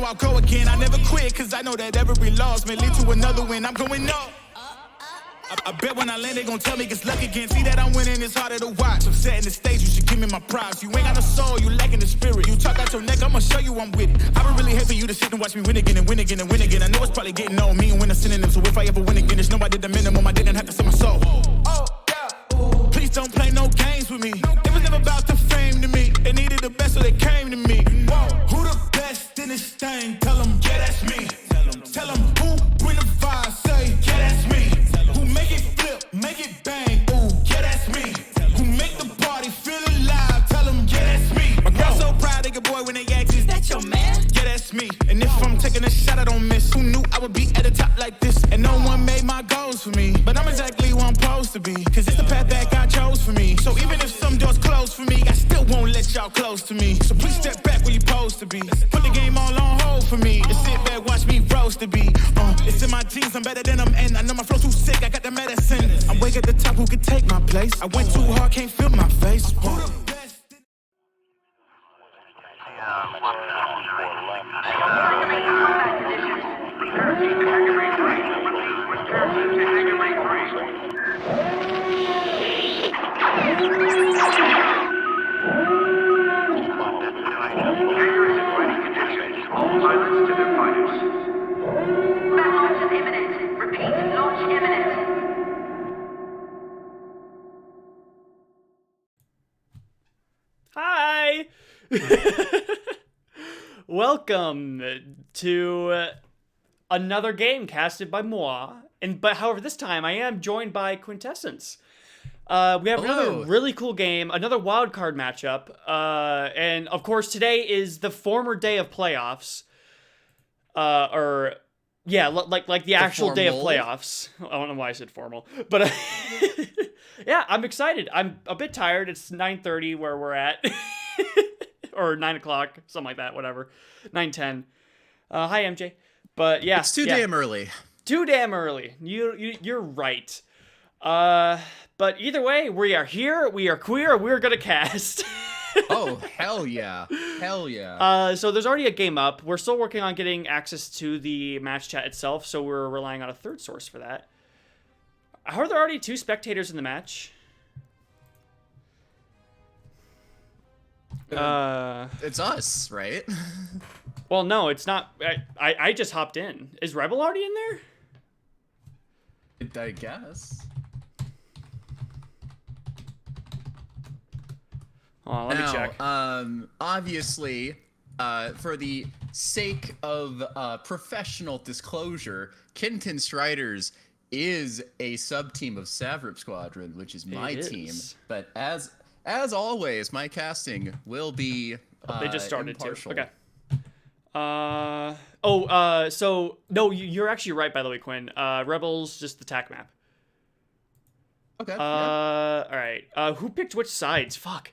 I'll go again. I never quit, cause I know that every loss may lead to another win. I'm going up. I bet when I land, they gon' tell me it's luck again. See that I'm winning, it's harder to watch. I'm setting the stage, you should give me my props. You ain't got no soul, you lacking the spirit. You talk out your neck, I'ma show you I'm with it. I would really hate for you to sit and watch me win again and win again and win again. I know it's probably getting on me and win a synonym. So if I ever win again, it's no I did the minimum. I didn't have to sell my soul. Oh, yeah. Please don't play no games with me. It was never about the fame to me. They needed the best, so they came to me. Whoa. Who the best in this thing? Tell them, yeah, that's me. Tell them who bring the vibe, say, yeah, that's me. Make it flip, make it bang, ooh, yeah, that's me. Who make the party feel alive, tell them, yeah, that's me. My girl so proud of your boy when they ask, is that your man? Yeah, that's me. And if I'm taking a shot, I don't miss. Who knew I would be at the top like this? And no one made my goals for me. But I'm exactly where I'm supposed to be. Cause it's the path that God chose for me. So even if some doors close for me, I still won't let y'all close to me. So please step back where you're supposed to be. Put the game all on hold for me. And sit back, watch me roast the beat. It's in my genes, I'm better than them. And I know my flow too sick, I got the medicine. I'm way at the top, who could take my place? I went too hard, can't feel my face. Hi! Welcome to another game casted by moi. But however, this time I am joined by Quintessence. We have another really cool game, another wildcard matchup. And of course, today is the former day of playoffs. Like the actual day of playoffs. I don't know why I said formal, but yeah, I'm excited. I'm a bit tired. It's 9:30 where we're at, or 9 o'clock, something like that. Whatever, 9:10. Hi MJ. But yeah, it's too damn early. Too damn early. You're right. But either way, we are here. We are queer. We're gonna cast. Oh, hell yeah. Hell yeah. So there's already a game up. We're still working on getting access to the match chat itself, so we're relying on a third source for that. Are there already 2 spectators in the match? It's us, right? Well, no, it's not. I just hopped in. Is Rebel already in there? I guess. Oh, let me check. Obviously, for the sake of professional disclosure, Kenton Striders is a sub-team of Savrip Squadron, which is my team. But as always, my casting will be they just started impartial. too. Okay. So no, you're actually right, by the way, Quinn. Rebels just the TAC map. Okay. All right. Who picked which sides? Fuck.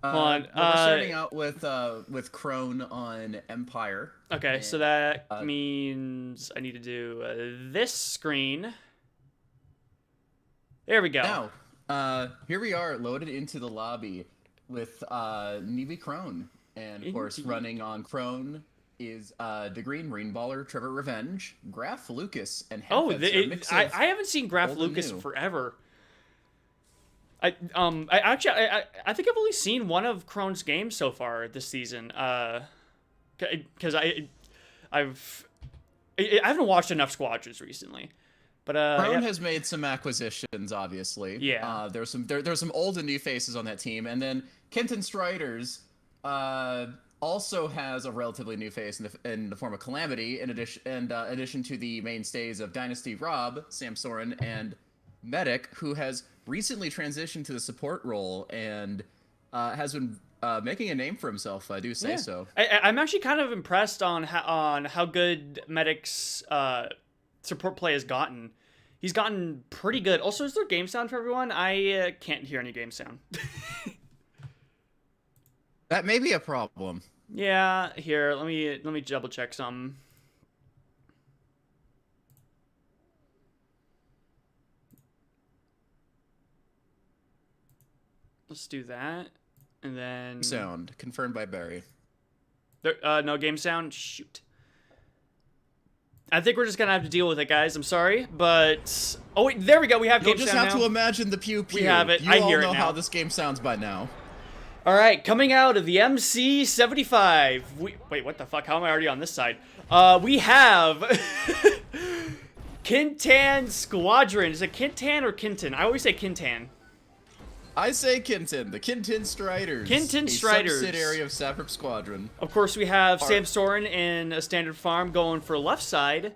Hold on. We're starting out with Crone on Empire. Okay, and, so that means I need to do this screen. There we go. Now, here we are loaded into the lobby with Nevi Crone. And, of course, running on Crone is the Green Marine Baller, Trevor Revenge, Graf Lucas, and Headfed. I haven't seen Graf Lucas forever. I think I've only seen one of Crone's games so far this season. Because I haven't watched enough Squadrons recently. But Crone has made some acquisitions, obviously. Yeah. There's some old and new faces on that team, and then Kenton Striders also has a relatively new face in the form of Calamity, in addition to the mainstays of Dynasty Rob, Sam Soren, and Medic, who has recently transitioned to the support role and has been making a name for himself, if I do say so. I'm actually kind of impressed on how good Medic's support play has gotten. He's gotten pretty good. Also, is there game sound for everyone? I can't hear any game sound. That may be a problem. Yeah, here, let me double check some. Let's do that. And then sound confirmed by Barry. There, no game sound? Shoot. I think we're just gonna have to deal with it, guys. I'm sorry, but... Oh, wait, there we go. We have game sound now. You'll just have to imagine the pew-pew. We have it. You I all hear it know now. how this game sounds by now. All right, coming out of the MC75. Wait, what the fuck? How am I already on this side? We have... Kintan Squadron. Is it Kintan or Kintan? I always say Kintan. I say Kintan, the Kintan Striders. Kintan Striders. A subsidiary of Saprip Squadron. Of course, we have Sam Soren in a standard farm going for left side.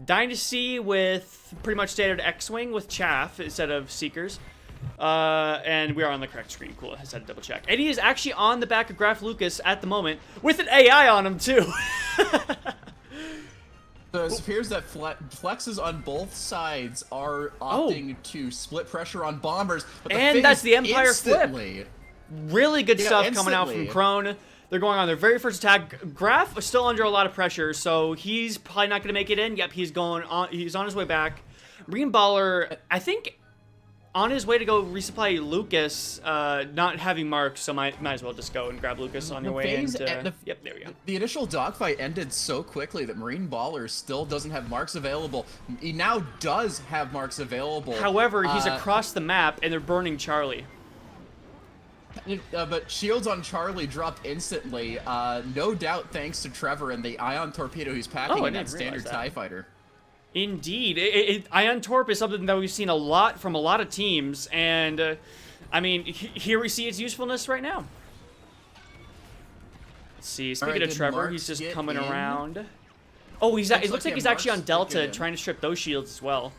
Dynasty with pretty much standard X-Wing with Chaff instead of Seekers. And we are on the correct screen. Cool, I just had to double check. And he is actually on the back of Graf Lucas at the moment with an AI on him, too. So it appears that flexes on both sides are opting to split pressure on bombers. But that's the Empire instantly, flip. Really good stuff coming out from instantly. Krone. They're going on their very first attack. Graf is still under a lot of pressure, so he's probably not going to make it in. Yep, he's on his way back. Marine Baller, I think, on his way to go resupply Lucas, not having marks, so might as well just go and grab Lucas on your way. Yep, there we go. The initial dogfight ended so quickly that Marine Baller still doesn't have marks available. He now does have marks available. However, he's across the map, and they're burning Charlie. But shields on Charlie dropped instantly, no doubt thanks to Trevor and the ion torpedo he's packing in that standard TIE fighter. Indeed. Ion Torp is something that we've seen a lot from a lot of teams, and, I mean, here we see its usefulness right now. Let's see, speaking of Trevor, he's just coming around. Oh, it looks like he's actually on Delta trying to strip those shields as well.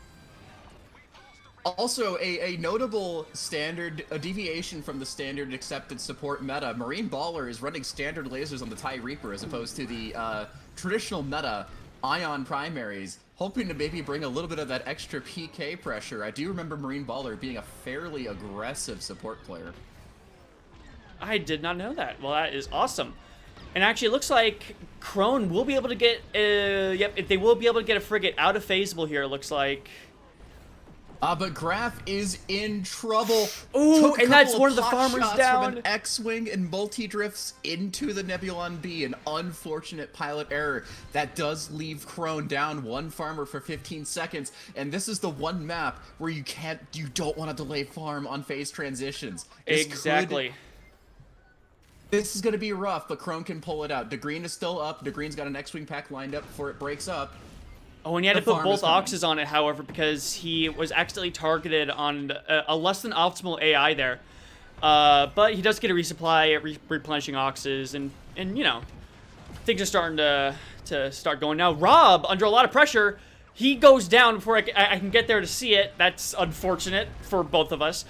Also, a notable a deviation from the standard accepted support meta, Marine Baller is running standard lasers on the TIE Reaper as opposed to the traditional meta Ion primaries, hoping to maybe bring a little bit of that extra PK pressure. I do remember Marine Baller being a fairly aggressive support player. I did not know that. Well, that is awesome. And actually, it looks like Krone will be able to get, they will be able to get a frigate out of phaseable here, it looks like. But Graf is in trouble. Ooh, and that's one of the farmers down. From an X-Wing and multi-drifts into the Nebulon B, an unfortunate pilot error. That does leave Krone down one farmer for 15 seconds, and this is the one map where you don't want to delay farm on phase transitions. Exactly. This is going to be rough, but Krone can pull it out. DeGreen is still up. DeGreen's got an X-Wing pack lined up before it breaks up. Oh, and he had to put both Oxes on it, however, because he was accidentally targeted on a less than optimal AI there. But he does get a resupply, replenishing Oxes, and you know, things are starting to start going. Now, Rob, under a lot of pressure, he goes down before I can get there to see it. That's unfortunate for both of us.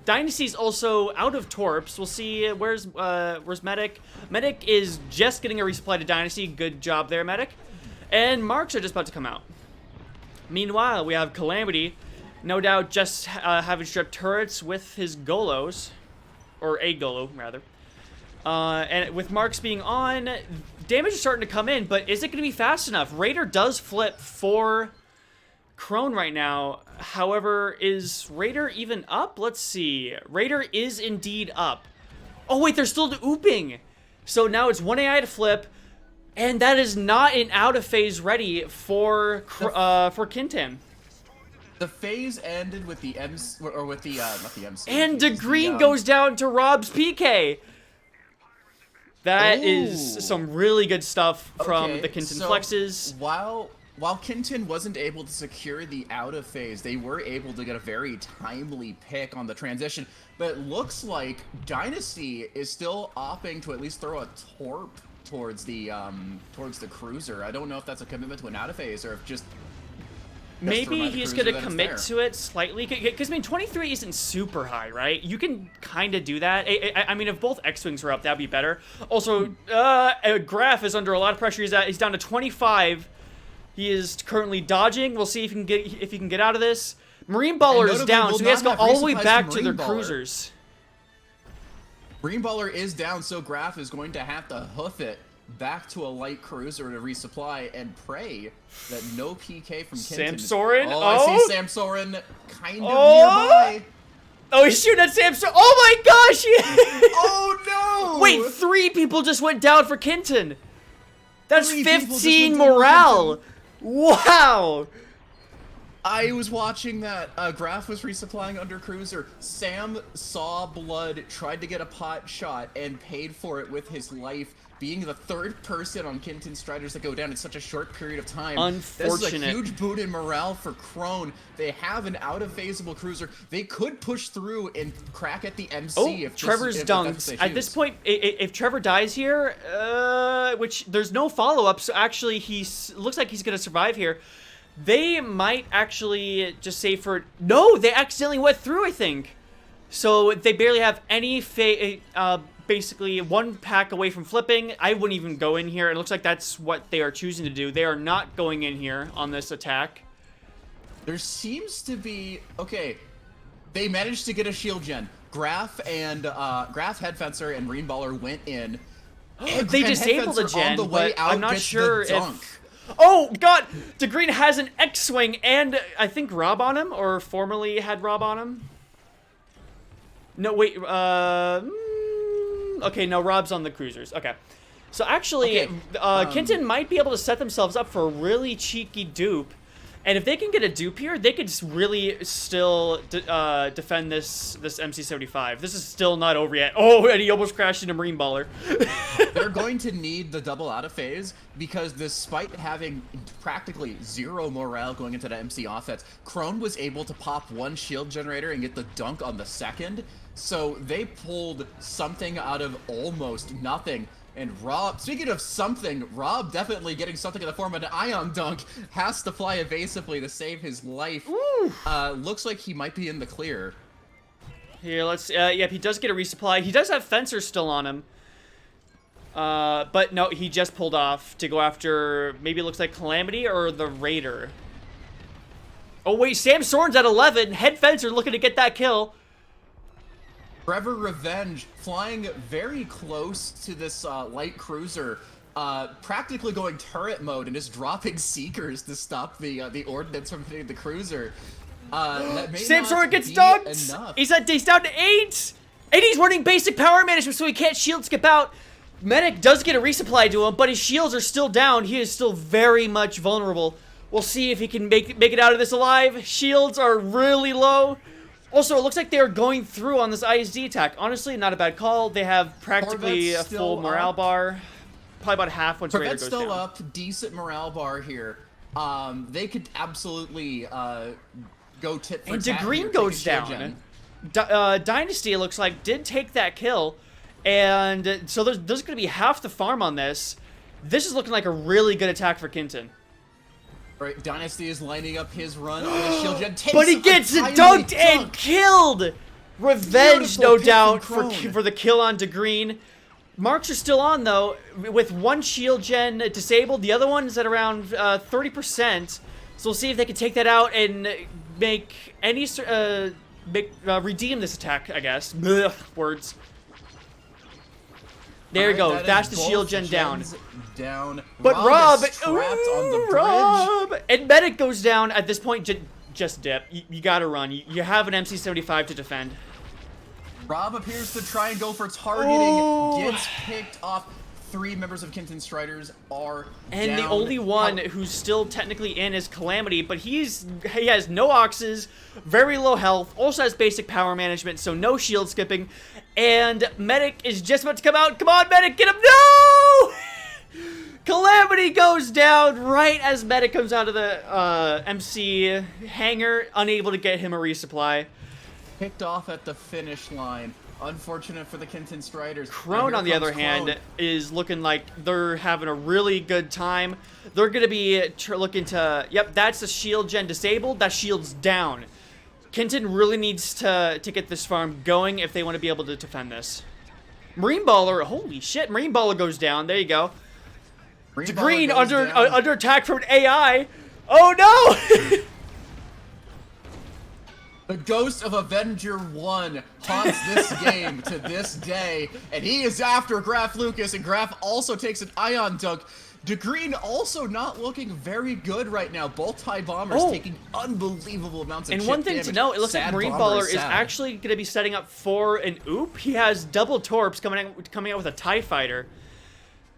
Dynasty's also out of torps. We'll see where's Medic. Medic is just getting a resupply to Dynasty. Good job there, Medic. And marks are just about to come out. Meanwhile, we have Calamity, no doubt just having stripped turrets with his Golos, or a Golo, rather. And with marks being on, damage is starting to come in, but is it going to be fast enough? Raider does flip for Krone right now. However, is Raider even up? Let's see. Raider is indeed up. Oh, wait, they're still ooping. So now it's one AI to flip. And that is not an out-of-phase ready for Kintan. The phase ended with the not the MC. And DeGreen goes down to Rob's PK. That is some really good stuff from the Kintan flexes. While Kintan wasn't able to secure the out-of-phase, they were able to get a very timely pick on the transition. But it looks like Dynasty is still opting to at least throw a torp towards the cruiser. I don't know if that's a commitment to an out of phase or if just maybe he's gonna commit to it slightly, because I mean 23 isn't super high, right? You can kind of do that. I mean, if both X-Wings were up, that'd be better. Also, Graf is under a lot of pressure. He's down to 25. He is currently dodging. We'll see if he can get out of this. Marine Baller is down, so he has to go all the way back to their cruisers. Marine Baller is down, so Graf is going to have to hoof it back to a light cruiser to resupply and pray that no PK from Kintan. Sam Soren? Oh, I see Sam Soren kind of nearby. Oh, he's shooting at Samson. Oh my gosh! Oh no! Wait, 3 people just went down for Kenton. That's 3 people just 15 went down for morale. Kenton. Wow. I was watching that. Graf was resupplying under cruiser. Sam saw blood, tried to get a pot shot, and paid for it with his life. Being the 3rd person on Kenton Striders to go down in such a short period of time. Unfortunate. This is a huge boot in morale for Krone. They have an out-of-phaseable cruiser. They could push through and crack at the MC Oh, if Trevor's if that's what dunked. they At choose. this point, if Trevor dies here, which there's no follow-up, so actually looks like he's going to survive here. They might actually just say for... No, they accidentally went through, I think. So they barely have any basically 1 pack away from flipping. I wouldn't even go in here. It looks like that's what they are choosing to do. They are not going in here on this attack. There seems to be... Okay, they managed to get a shield gen. Graf and Graf, Headfencer, and Marine Baller went in. They disabled a gen, on the way but out I'm not gets sure the dunk. if... Oh, God! DeGreen has an X-Swing and I think Rob on him, or formerly had Rob on him. No, wait, okay, no, Rob's on the cruisers. Okay. So actually, Okay, Kenton might be able to set themselves up for a really cheeky dupe. And if they can get a dupe here, they could really still defend this MC-75. This is still not over yet. Oh, and he almost crashed into Marine Baller. They're going to need the double out of phase because despite having practically 0 morale going into the MC offense, Krone was able to pop 1 shield generator and get the dunk on the 2nd. So they pulled something out of almost nothing. And Rob, speaking of something, Rob definitely getting something in the form of an ion dunk, has to fly evasively to save his life. Looks like he might be in the clear. Here, let's, yep, he does get a resupply. He does have Fencer still on him. But no, he just pulled off to go after, maybe it looks like Calamity or the Raider. Oh wait, Sam Soren's at 11. Head Fencer looking to get that kill. Trevor Revenge flying very close to this light cruiser, practically going turret mode and just dropping seekers to stop the ordnance from hitting the cruiser. That may Sam not Soren gets be dunked. enough. He's down to 8. And he's running basic power management, so he can't shield skip out. Medic does get a resupply to him, but his shields are still down. He is still very much vulnerable. We'll see if he can make it out of this alive. Shields are really low. Also, it looks like they're going through on this ISD attack. Honestly, not a bad call. They have practically a full morale bar. Probably about half once Raider goes down. Still up, decent morale bar here. They could absolutely go tit for and tat. DeGreen goes down. Dynasty, it looks like, did take that kill. And so there's going to be half the farm on this. This is looking like a really good attack for Kenton. Right, Dynasty is lining up his run on his shield gen. But he gets dunked and killed! Revenge, no doubt, for the kill on DeGreen. Marks are still on, though, with 1 shield gen disabled. The other one is at around 30%. So we'll see if they can take that out and make any... redeem this attack, I guess. Blech, words. There you go. That's the shield gen down. But Rob is trapped on the bridge. Rob! And Medic goes down at this point. Just dip. You gotta run. You have an MC-75 to defend. Rob appears to try and go for targeting. Gets picked off. 3 members of Kenton Striders are and down. The only one who's still technically in is Calamity, but he has no oxes, very low health, also has basic power management, so no shield skipping. And Medic is just about to come out. Come on, Medic, get him! No! Calamity goes down right as Medic comes out of the MC hangar, unable to get him a resupply. Picked off at the finish line. Unfortunate for the Kenton Striders. Krone, on the other hand, is looking like they're having a really good time. They're going to be looking to... Yep, that's the shield gen disabled. That shield's down. Kenton really needs to get this farm going if they want to be able to defend this. Marine Baller, holy shit, Marine Baller goes down. There you go. DeGreen under attack from an AI. Oh no! The ghost of Avenger 1 haunts this game to this day, and he is after Graf Lucas, and Graf also takes an ion dunk. DeGreen also not looking very good right now. Both TIE bombers taking unbelievable amounts of And chip one thing damage. to note, it looks like Marine Baller is actually going to be setting up for an oop. He has double torps coming out with a TIE fighter.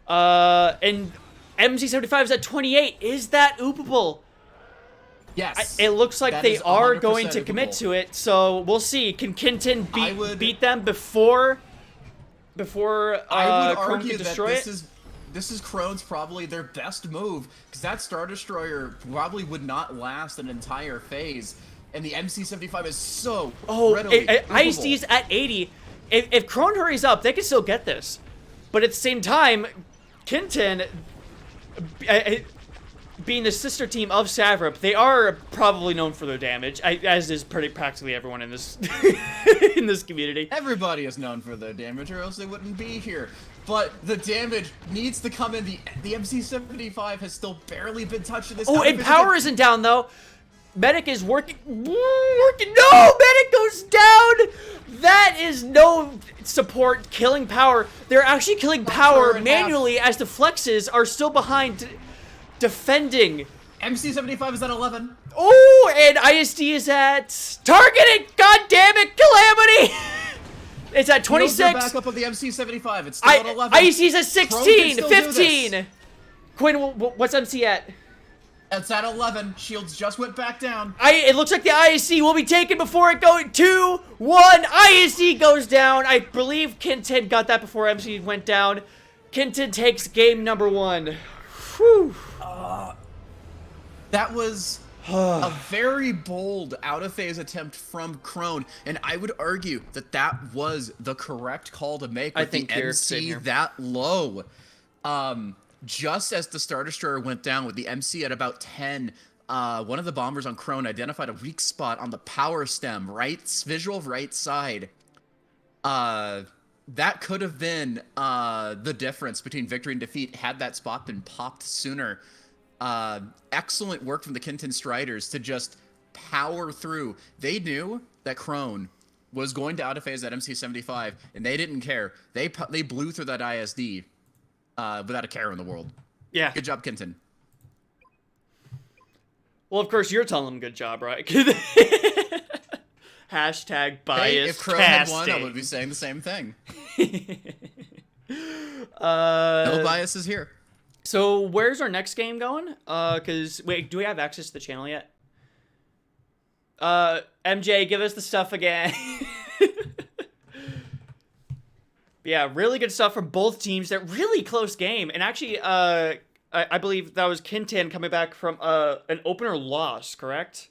And MC-75 is at 28. Is that oopable? Yes. It looks like they are going to oopable. commit to it, so we'll see. Can Kinton beat them before I would Krone argue can that destroy it? this is Krone's probably their best move, because that Star Destroyer probably would not last an entire phase, and the MC-75 is so readily ISD's at 80. If Krone hurries up, they can still get this. But at the same time, Kinton, being the sister team of Savrip, they are probably known for their damage, as is practically everyone in this in this community. Everybody is known for their damage, or else they wouldn't be here. But the damage needs to come in. The MC-75 has still barely been touched in this. Oh, and power isn't down though. Medic is working. No, Medic goes down. That is no support killing power. They're actually killing power manually as the flexes are still behind defending. MC-75 is at 11. Oh, and ISD is at targeting. God damn it, Calamity. It's at 26. Back up of the MC-75. It's still at 11. ISD's at 16, 15. Quinn, what's MC at? It's at 11. Shields just went back down. It looks like the ISD will be taken before it goes 2, 1. ISD goes down. I believe Kinton got that before MC went down. Kinton takes game number 1. Whew. That was a very bold out-of-phase attempt from Krone, and I would argue that that was the correct call to make with the MC that low. Just as the Star Destroyer went down with the MC at about 10, one of the bombers on Krone identified a weak spot on the power stem, visual right side. That could have been the difference between victory and defeat had that spot been popped sooner. Excellent work from the Kinton Striders to just power through. They knew that Krone was going to out-of-phase that MC-75, and they didn't care. They blew through that ISD without a care in the world. Yeah. Good job, Kinton. Well, of course, you're telling them good job, right? Hashtag bias. Hey, if Krone had won, I would be saying the same thing. No biases here. So where's our next game going? Cause wait, do we have access to the channel yet? MJ, give us the stuff again. Yeah, really good stuff from both teams. That really close game, and actually, I believe that was Kinton coming back from an opener loss, correct?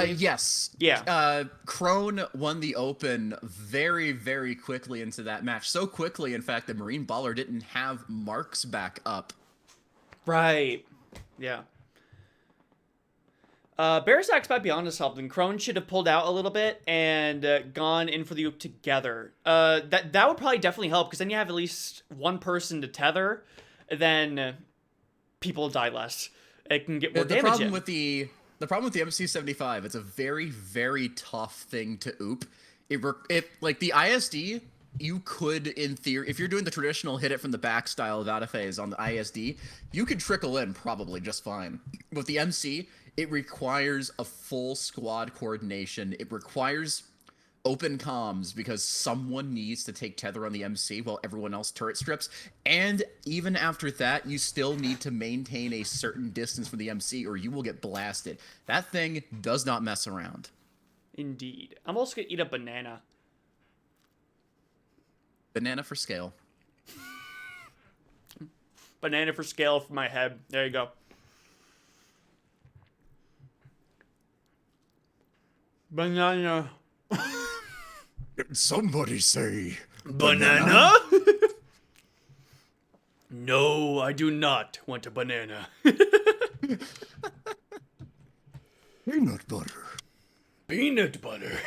Yes. Yeah. Krone won the open very, very quickly into that match. So quickly, in fact, that Marine Baller didn't have marks back up. Right. Yeah. Bearsax might be onto something. Krone should have pulled out a little bit and gone in for the oop together. That would probably definitely help, because then you have at least one person to tether, then people die less. It can get more damage. The problem with the MC-75, it's a very, very tough thing to oop. Like the ISD, you could, in theory, if you're doing the traditional hit it from the back style of out-of-phase on the ISD, you could trickle in probably just fine. With the MC, it requires a full squad coordination. It requires open comms, because someone needs to take tether on the MC while everyone else turret strips. And even after that, you still need to maintain a certain distance from the MC, or you will get blasted. That thing does not mess around. Indeed. I'm also going to eat a banana. Banana for scale. Banana for scale for my head. There you go. Banana. Somebody say banana? No, I do not want a banana. peanut butter. Peanut butter.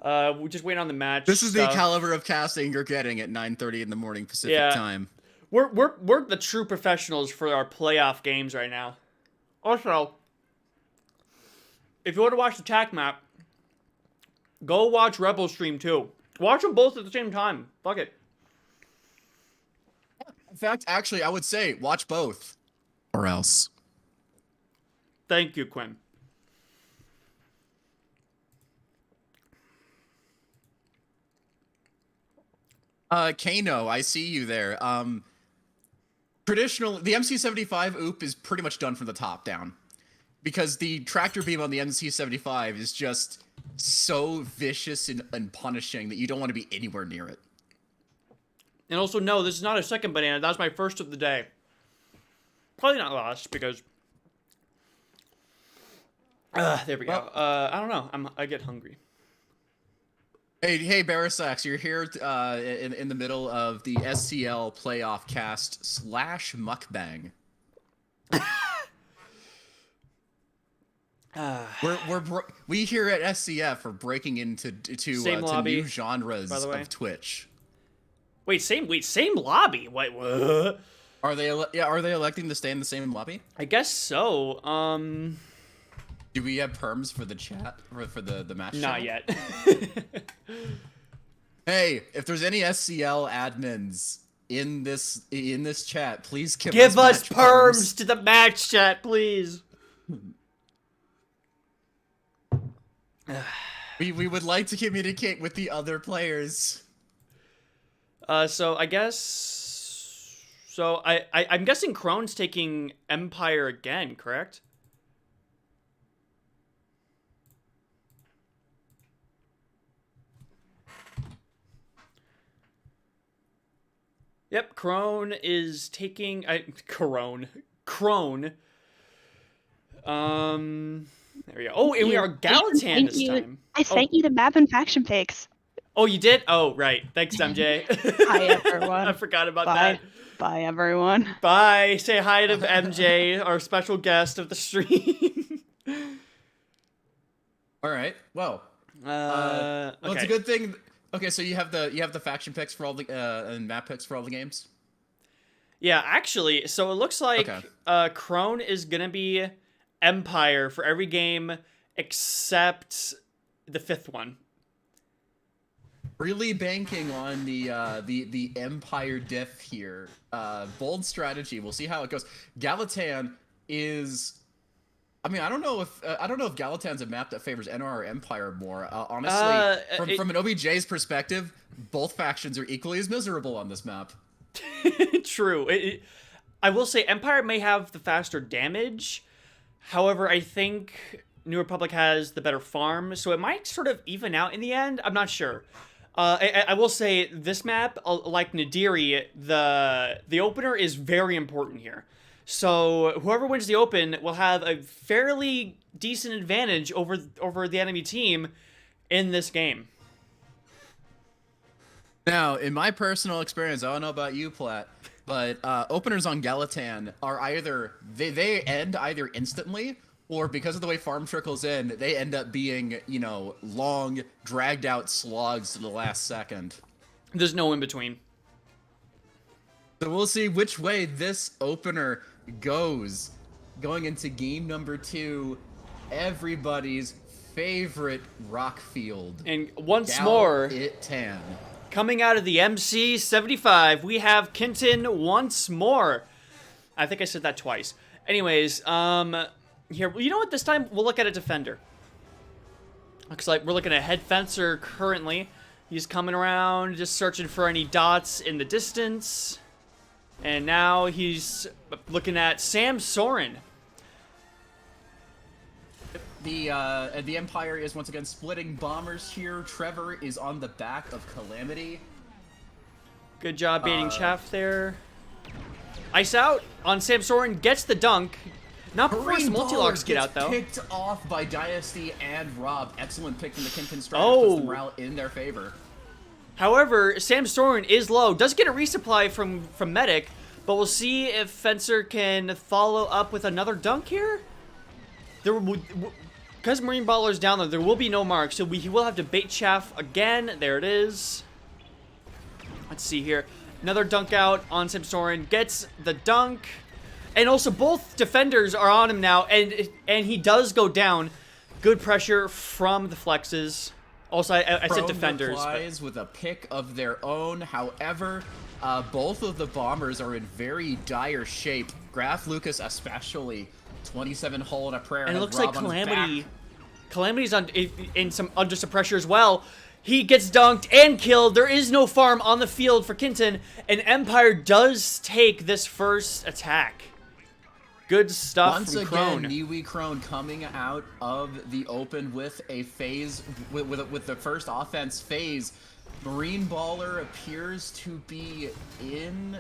We're just waiting on the match. This is the caliber of casting you're getting at 9:30 in the morning Pacific time. We're the true professionals for our playoff games right now. Also, if you want to watch the TAC map, go watch Rebel stream too. Watch them both at the same time. Fuck it. fact, actually, I would say watch both, or else. Thank you, Quinn. Kano, I see you there. The MC75 oop is pretty much done from the top down, because the tractor beam on the MC75 is just so vicious and punishing that you don't want to be anywhere near it. And also, no, this is not a second banana. That was my first of the day. Probably not last, because... there we go. I don't know. I get hungry. Hey, Barasax, you're here in the middle of the SCL playoff cast / mukbang. We here at SCF are breaking into to new genres of Twitch. Wait, same lobby. Wait, what? Are they electing to stay in the same lobby? I guess so. Do we have perms for the chat for the match? Not yet. Hey, if there's any SCL admins in this chat, please give us perms to the match chat, please. We would like to communicate with the other players. So I guess... So I'm guessing Krone's taking Empire again, correct? Yep, Krone is taking... Krone. There we go. Oh, and we are Galatan this time. I sent you the map and faction pics. Oh, you did? Oh, right. Thanks, MJ. Hi, everyone. I forgot about that. Bye, everyone. Bye. Say hi to MJ, our special guest of the stream. All right. Well, okay. Well, it's a good thing. Okay, so you have the faction picks for all the and map picks for all the games. Yeah, actually, so it looks like Krone is gonna be Empire for every game except the 5th one. Really banking on the Empire diff here. Bold strategy. We'll see how it goes. Galatan is. I mean, I don't know if Galatan's a map that favors NR or Empire more. Honestly, from an OBJ's perspective, both factions are equally as miserable on this map. True. I will say Empire may have the faster damage. However, I think New Republic has the better farm, so it might sort of even out in the end. I'm not sure. I will say this map, like Nadiri, the opener is very important here. So whoever wins the open will have a fairly decent advantage over the enemy team in this game. Now, in my personal experience, I don't know about you, Platt, but openers on Galatan are either they end either instantly, or because of the way farm trickles in, they end up being, long, dragged out slogs to the last second. There's no in between. So we'll see which way this opener goes going into game number 2, everybody's favorite rock field. And once more, coming out of the MC75, we have Kinton once more. I think I said that twice. Anyways, here, you know what? This time we'll look at a defender. Looks like we're looking at head fencer currently. He's coming around, just searching for any dots in the distance. And now he's looking at Sam Soren. The Empire is once again splitting bombers here. Trevor is on the back of Calamity. Good job baiting chaff there. Ice out on Sam Soren, gets the dunk. Not before some multi-logs get out, though. Picked off by Dynasty and Rob. Excellent pick from the Kinton Strider. Puts the morale in their favor. However, Sam Soren is low. Does get a resupply from Medic, but we'll see if Fencer can follow up with another dunk here. Because Marine Baller's down there will be no mark, so he will have to bait chaff again. There it is. Let's see here. Another dunk out on Sam Soren. Gets the dunk. And also both defenders are on him now, and he does go down. Good pressure from the flexes. Also, I said defenders. Replies with a pick of their own. However, Both of the bombers are in very dire shape. Graf Lucas especially. 27 hull and a prayer. And it has looks Rob like on his Calamity. back. Calamity's under some pressure as well. He gets dunked and killed. There is no farm on the field for Kinton, and Empire does take this first attack. Good stuff Once from again, Crone. Niwi Crone coming out of the open with a phase, with the first offense phase. Marine Baller appears to be in.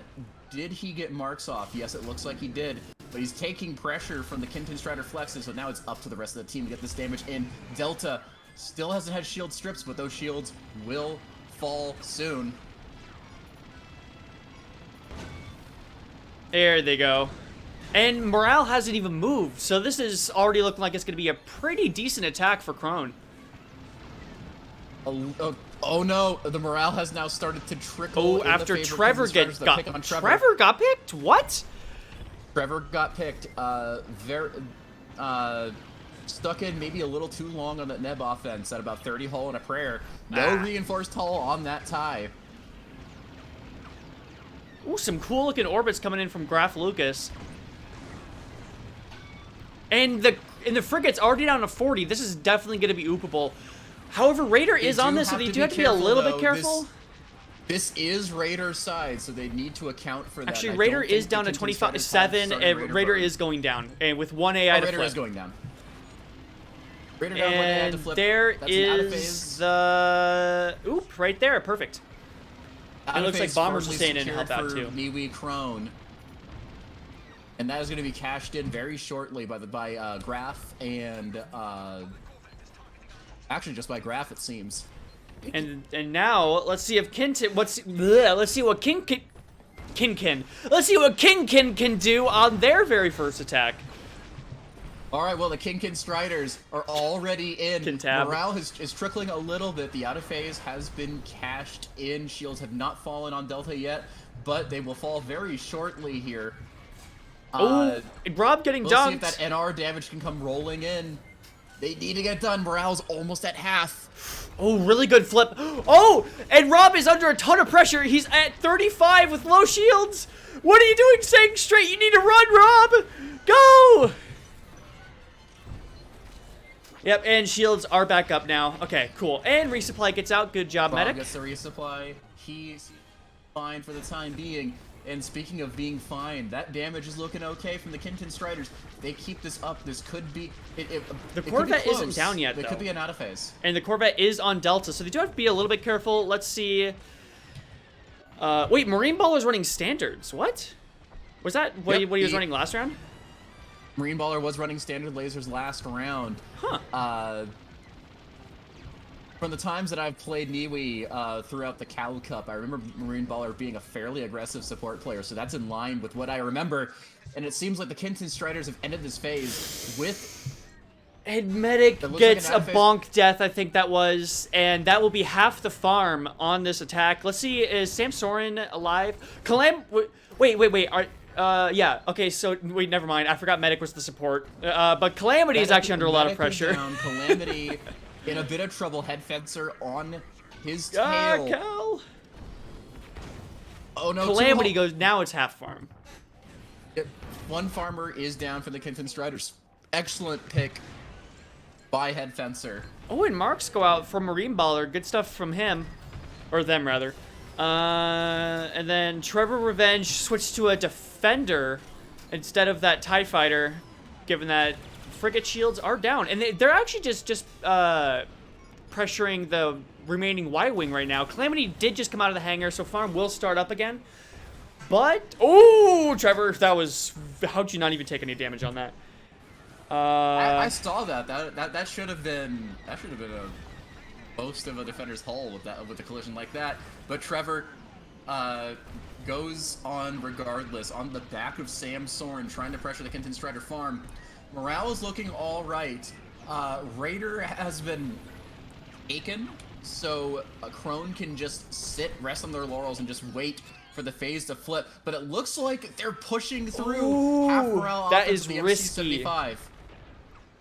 Did he get marks off? Yes, it looks like he did. But he's taking pressure from the Kinton Strider flexes, so now it's up to the rest of the team to get this damage in. Delta still hasn't had shield strips, but those shields will fall soon. There they go. And morale hasn't even moved, so this is already looking like it's going to be a pretty decent attack for Crone. Oh no, the morale has now started to trickle. Oh, after Trevor Trevor got picked? What? Trevor got picked. Stuck in maybe a little too long on that Neb offense at about 30 hull and a prayer. No reinforced hull on that tie. Ooh, some cool looking orbits coming in from Graf Lucas. And the frigate's already down to 40. This is definitely going to be oopable. However, Raider is on this, so they do have to be a little bit careful. This is Raider's side, so they need to account for that. Actually, Raider is down to 25-7, and Raider is going down, and with one AI to flip. Raider is going down. Raider down, one AI to flip. There That's is the oop right there, perfect. It looks like bombers are staying in and help out too. Niwi Crone. And that is going to be cashed in very shortly by Graf and actually just by Graf, it seems. And now let's see if Kinton let's see what Kinkin can do on their very first attack. All right, well the Kinkin Striders are already in. Kintab. Morale is trickling a little bit. The out of phase has been cashed in. Shields have not fallen on Delta yet, but they will fall very shortly here. Oh, Rob getting we'll dunked. See if that NR damage can come rolling in. They need to get done. Morale's almost at half. Oh, really good flip. Oh, and Rob is under a ton of pressure. He's at 35 with low shields. What are you doing staying straight? You need to run, Rob. Go. Yep, and shields are back up now. Okay, cool. And resupply gets out. Good job, Rob medic. gets the resupply. He's fine for the time being. And speaking of being fine, that damage is looking okay from the Kinton Striders. If they keep this up, this could be... The Corvette isn't down yet, though. though. It could be an out of phase. And the Corvette is on Delta, so they do have to be a little bit careful. Let's see. Wait, Marine Baller's running standards. What? Was that what, Yep, he was running last round? Marine Baller was running standard lasers last round. Huh. From the times that I've played Niwi throughout the Cal Cup, I remember Marine Baller being a fairly aggressive support player, so that's in line with what I remember. And it seems like the Kinton Striders have ended this phase with... And Medic gets a bonk death, I think that was, and that will be half the farm on this attack. Let's see, is Sam Soren alive? Wait, yeah, okay, so, wait, never mind. I forgot Medic was the support. But Calamity is actually under a lot of pressure. Calamity in a bit of trouble. Head Fencer on his tail. Cal. Oh no, Calamity goes, now it's half farm. One farmer is down for the Kinton Striders. Excellent pick by Head Fencer. Oh, and marks go out from Marine Baller. Good stuff from him. Or them, rather. And then Trevor Revenge switched to a Defender instead of that TIE Fighter, given that frigate shields are down. And they're actually just pressuring the remaining Y-Wing right now. Calamity did just come out of the hangar, so farm will start up again. But, oh, Trevor, that was... How'd you not even take any damage on that? I saw that. That should have been a most of a defender's hull with a collision like that. But Trevor goes on regardless on the back of Sam Soren, trying to pressure the Kinton Strider farm. Morale is looking all right. Raider has been taken, so Crone can just rest on their laurels and just wait for the phase to flip. But it looks like they're pushing through. Ooh, half morale. That is the risky. MC-75.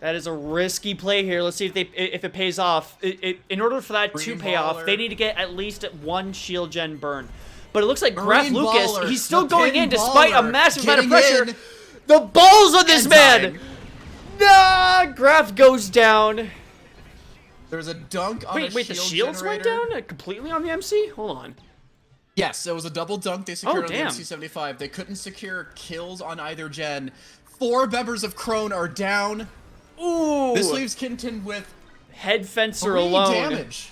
That is a risky play here. Let's see if it pays off. In order for that to pay off, they need to get at least one shield gen burn. but it looks like Graf Marine Lucas, baller, he's still the going pin in despite a baller, massive amount of getting pressure. in The balls on this and man! dying. Nah, Graf goes down. There's a dunk on a Wait, the shield shields went generator. down completely on the MC? Hold on. Yes, it was a double dunk they secured on the damn. MC-75. They couldn't secure kills on either gen. 4 members of Crone are down. Ooh! This leaves Kinton with Head fencer 3 alone. damage.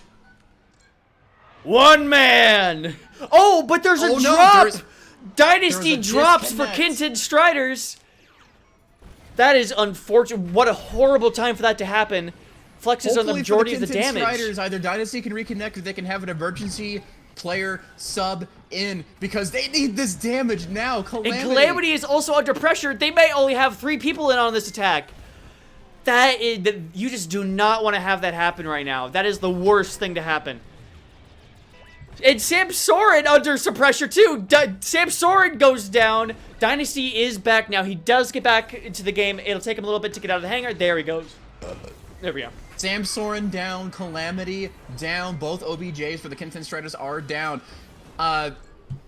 One man! Oh, but there's a Oh, no, drop! there's Dynasty a drops for disconnect. Kinton Striders. That is unfortunate. What a horrible time for that to happen. Flexes on the Hopefully majority for of the Kinton damage. Striders, either Dynasty can reconnect or they can have an emergency player sub in because they need this damage now. Calamity. And Calamity is also under pressure. They may only have 3 people in on this attack. You just do not want to have that happen right now. That is the worst thing to happen. And Sam Soren under some pressure too. Sam Soren goes down. Dynasty is back now. He does get back into the game. It'll take him a little bit to get out of the hangar. There he goes. There we go. Sam Soren down, Calamity down. Both OBJs for the Kinton Striders are down.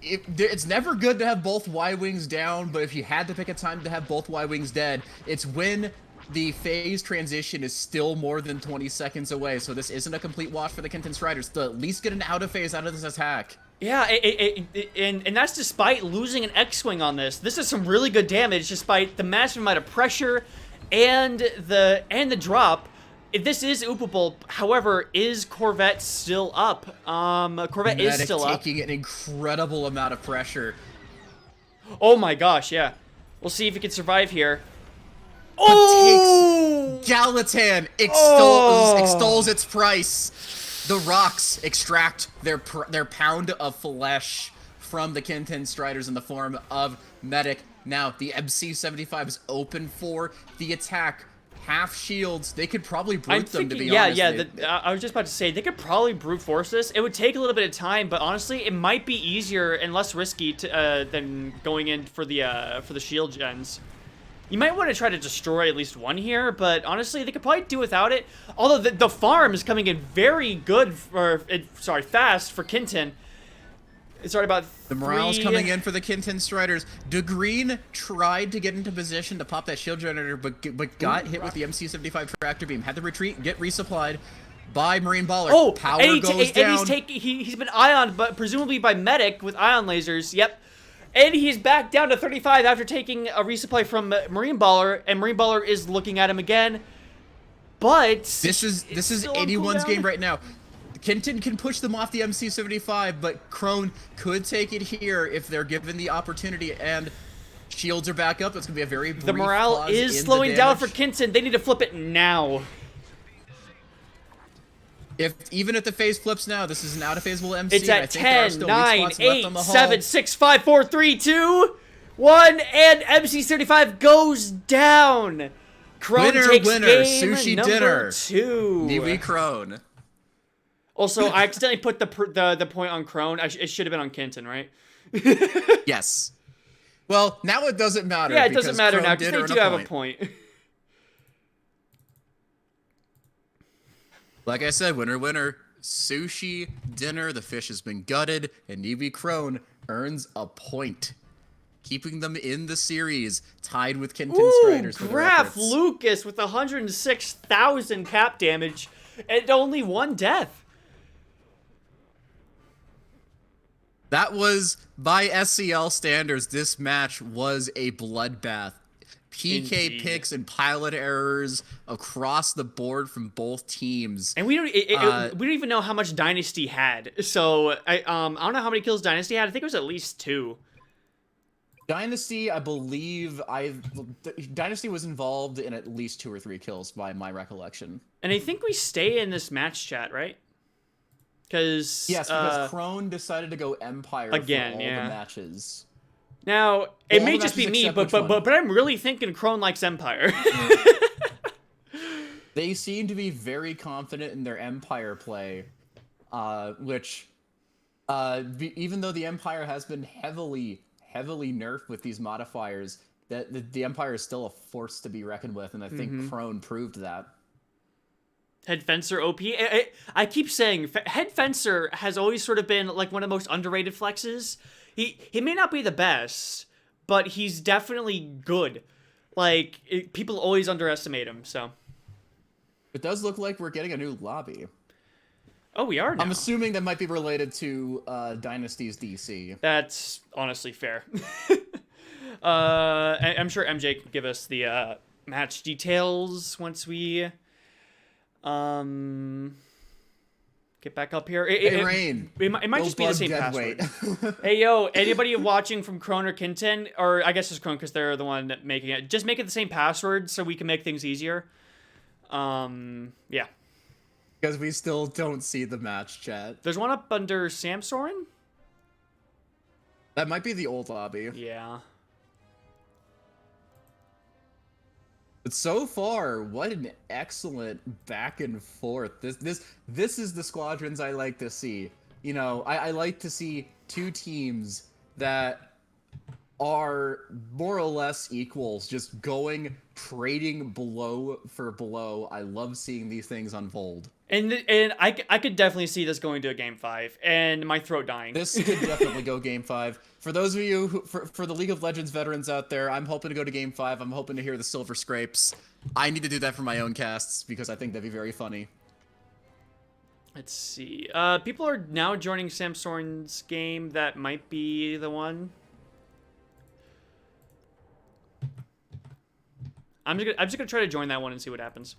It's never good to have both Y-Wings down, but if you had to pick a time to have both Y-Wings dead, it's when the phase transition is still more than 20 seconds away, so this isn't a complete wash for the Kinton Striders. To at least get an out of phase out of this attack. Yeah, and that's despite losing an X-Wing on this. This is some really good damage despite the massive amount of pressure and the drop. This is oopable. However, is Corvette still up? Corvette is still up. Taking an incredible amount of pressure. Oh my gosh, yeah. We'll see if he can survive here. Oh! Gallatin extols its price. The rocks extract their pound of flesh from the Kinton Striders in the form of medic. Now, the MC-75 is open for the attack. Half shields. They could probably brute them, to be honest. I was just about to say, they could probably brute force this. It would take a little bit of time, but honestly, it might be easier and less risky than going in for the shield gens. You might want to try to destroy at least one here, but honestly, they could probably do without it. Although the farm is coming in very good, fast for Kinton. It's already about The morale's coming in for the Kinton Striders. DeGreen tried to get into position to pop that shield generator, but got hit with the MC-75 tractor beam. Had to retreat, get resupplied by Marine Baller. Oh, Power and goes down. He's been ioned, but presumably by Medic with ion lasers. Yep. And he's back down to 35 after taking a resupply from Marine Baller, and Marine Baller is looking at him again. But this is anyone's game right now. Kinton can push them off the MC-75, but Crone could take it here if they're given the opportunity, and shields are back up. It's going to be a very brief the morale pause is in slowing the down damage. for Kinton. They need to flip it now. Even if the phase flips now, this is an out-of-phaseable MC. It's and I at think there are 10, still 9, weak spots left 8, on the 7, hull. 6, 5, 4, 3, 2, 1, and MC-75 goes down. Crone takes Winner, game sushi number dinner. 2. Niwi Crone. Also, I accidentally put the point on Crone. It should have been on Kinton, right? Yes. Well, now it doesn't matter. Yeah, it doesn't because matter Crone now did because they earn do have a point. Like I said, winner, sushi dinner. The fish has been gutted, and Niwi Crone earns a point, keeping them in the series, tied with Kinton Striders for the Graf records. Lucas with 106,000 cap damage and only 1 death. That was, by SCL standards, this match was a bloodbath. PK Indeed. picks and pilot errors across the board from both teams. And we don't even know how much Dynasty had. So I don't know how many kills Dynasty had. I think it was at least 2. Dynasty, I believe, Dynasty was involved in at least 2 or 3 kills by my recollection. And I think we stay in this match chat, right? Because Crone decided to go Empire again, for all yeah. the matches. Now it may the just be matches me, except but which one? I'm really thinking Crone likes Empire. They seem to be very confident in their Empire play, which, even though the Empire has been heavily nerfed with these modifiers, that the Empire is still a force to be reckoned with, and I think Crone proved that. Head Fencer OP. I keep saying Head Fencer has always sort of been like one of the most underrated flexes. He may not be the best, but he's definitely good. Like people always underestimate him. So It does look like we're getting a new lobby. oh, we are now. I'm assuming that might be related to Dynasty's DC. That's honestly fair. I'm sure MJ can give us the match details once we get back up here. Hey, Rain. It might just be the same password. Hey, yo, anybody watching from Krone or Kinten, or I guess it's Krone because they're the one making it, just make it the same password so we can make things easier. Yeah. Because we still don't see the match chat. There's one up under Sam Soren? That might be the old lobby. Yeah. But so far, what an excellent back and forth. This is the squadrons I like to see. You know, I like to see two teams that are more or less equals, just trading blow for blow. I love seeing these things unfold. And I could definitely see this going to a game 5, and my throat dying. This could definitely go game 5. For those of you for the League of Legends veterans out there, I'm hoping to go to game 5. I'm hoping to hear the silver scrapes. I need to do that for my own casts because I think that'd be very funny. Let's see. People are now joining Sam Soren's game. That might be the one. I'm just gonna try to join that one and see what happens.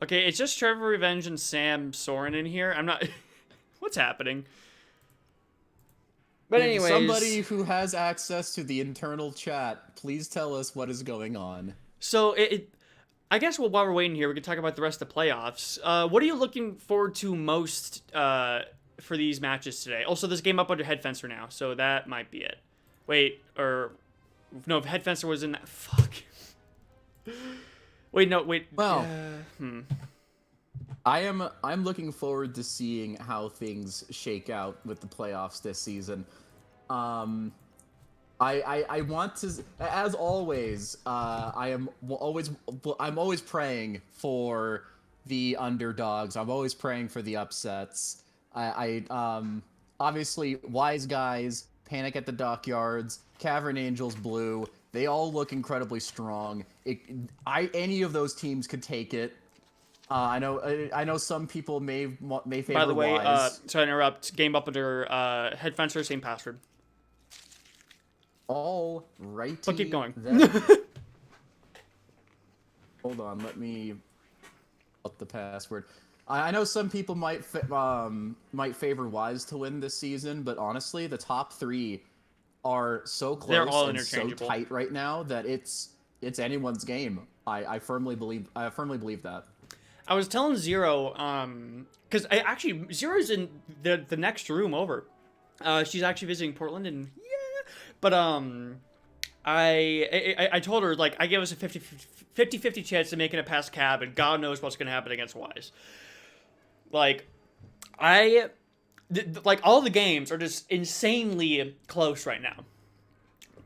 Okay, it's just Trevor Revenge and Sam Soren in here. I'm not... What's happening? But anyways... Somebody who has access to the internal chat, please tell us what is going on. So, I guess while we're waiting here, we can talk about the rest of the playoffs. What are you looking forward to most for these matches today? Also, this game up under Head Fencer now, so that might be it. Wait, or... No, if Head Fencer was in that... Fuck. Wait, no, wait. Well, I'm looking forward to seeing how things shake out with the playoffs this season. I want to, as always, I'm always praying for the underdogs. I'm always praying for the upsets. Obviously, Wise Guys, Panic at the Dockyards, Cavern Angels Blue. They all look incredibly strong. Any of those teams could take it. I know some people may favor. By the way, Wise. sorry to interrupt. Game up under Head Fencer, same password. All righty. But keep going. Hold on, let me up the password. I know some people might favor Wise to win this season, but honestly, the top 3 are so close. They're all and so interchangeable. tight right now that it's anyone's game. I firmly believe that. I was telling Zero, because actually Zero's in the next room over. She's actually visiting Portland, and yeah. But I told her, like, I gave us a 50-50 chance of making it past Cab, and God knows what's gonna happen against Wise. Like, like, all the games are just insanely close right now.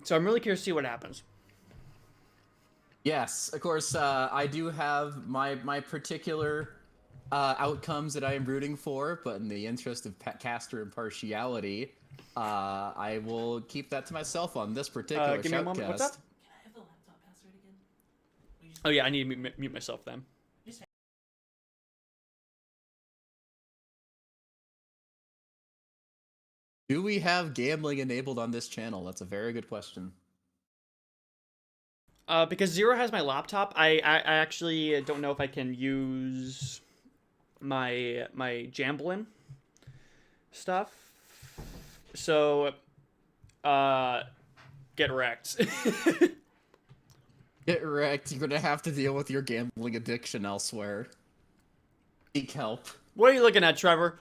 So I'm really curious to see what happens. Yes, of course, I do have my particular outcomes that I am rooting for, but in the interest of caster impartiality, I will keep that to myself on this particular give me a moment. What's shoutcast. up? Can I have the laptop password again? Oh yeah, I need to mute myself then. Do we have gambling enabled on this channel? That's a very good question. Because Zero has my laptop, I actually don't know if I can use my Jamblin stuff. So, get wrecked. Get wrecked. You're gonna have to deal with your gambling addiction elsewhere. Seek help. What are you looking at, Trevor?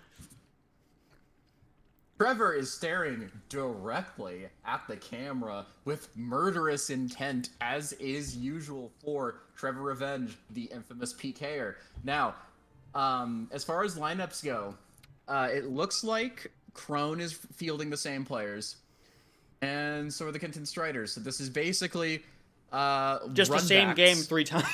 Trevor is staring directly at the camera with murderous intent, as is usual for Trevor Revenge, the infamous PKer. Now, as far as lineups go, it looks like Crone is fielding the same players, and so are the Kenton Striders. So this is basically just the same game 3 times.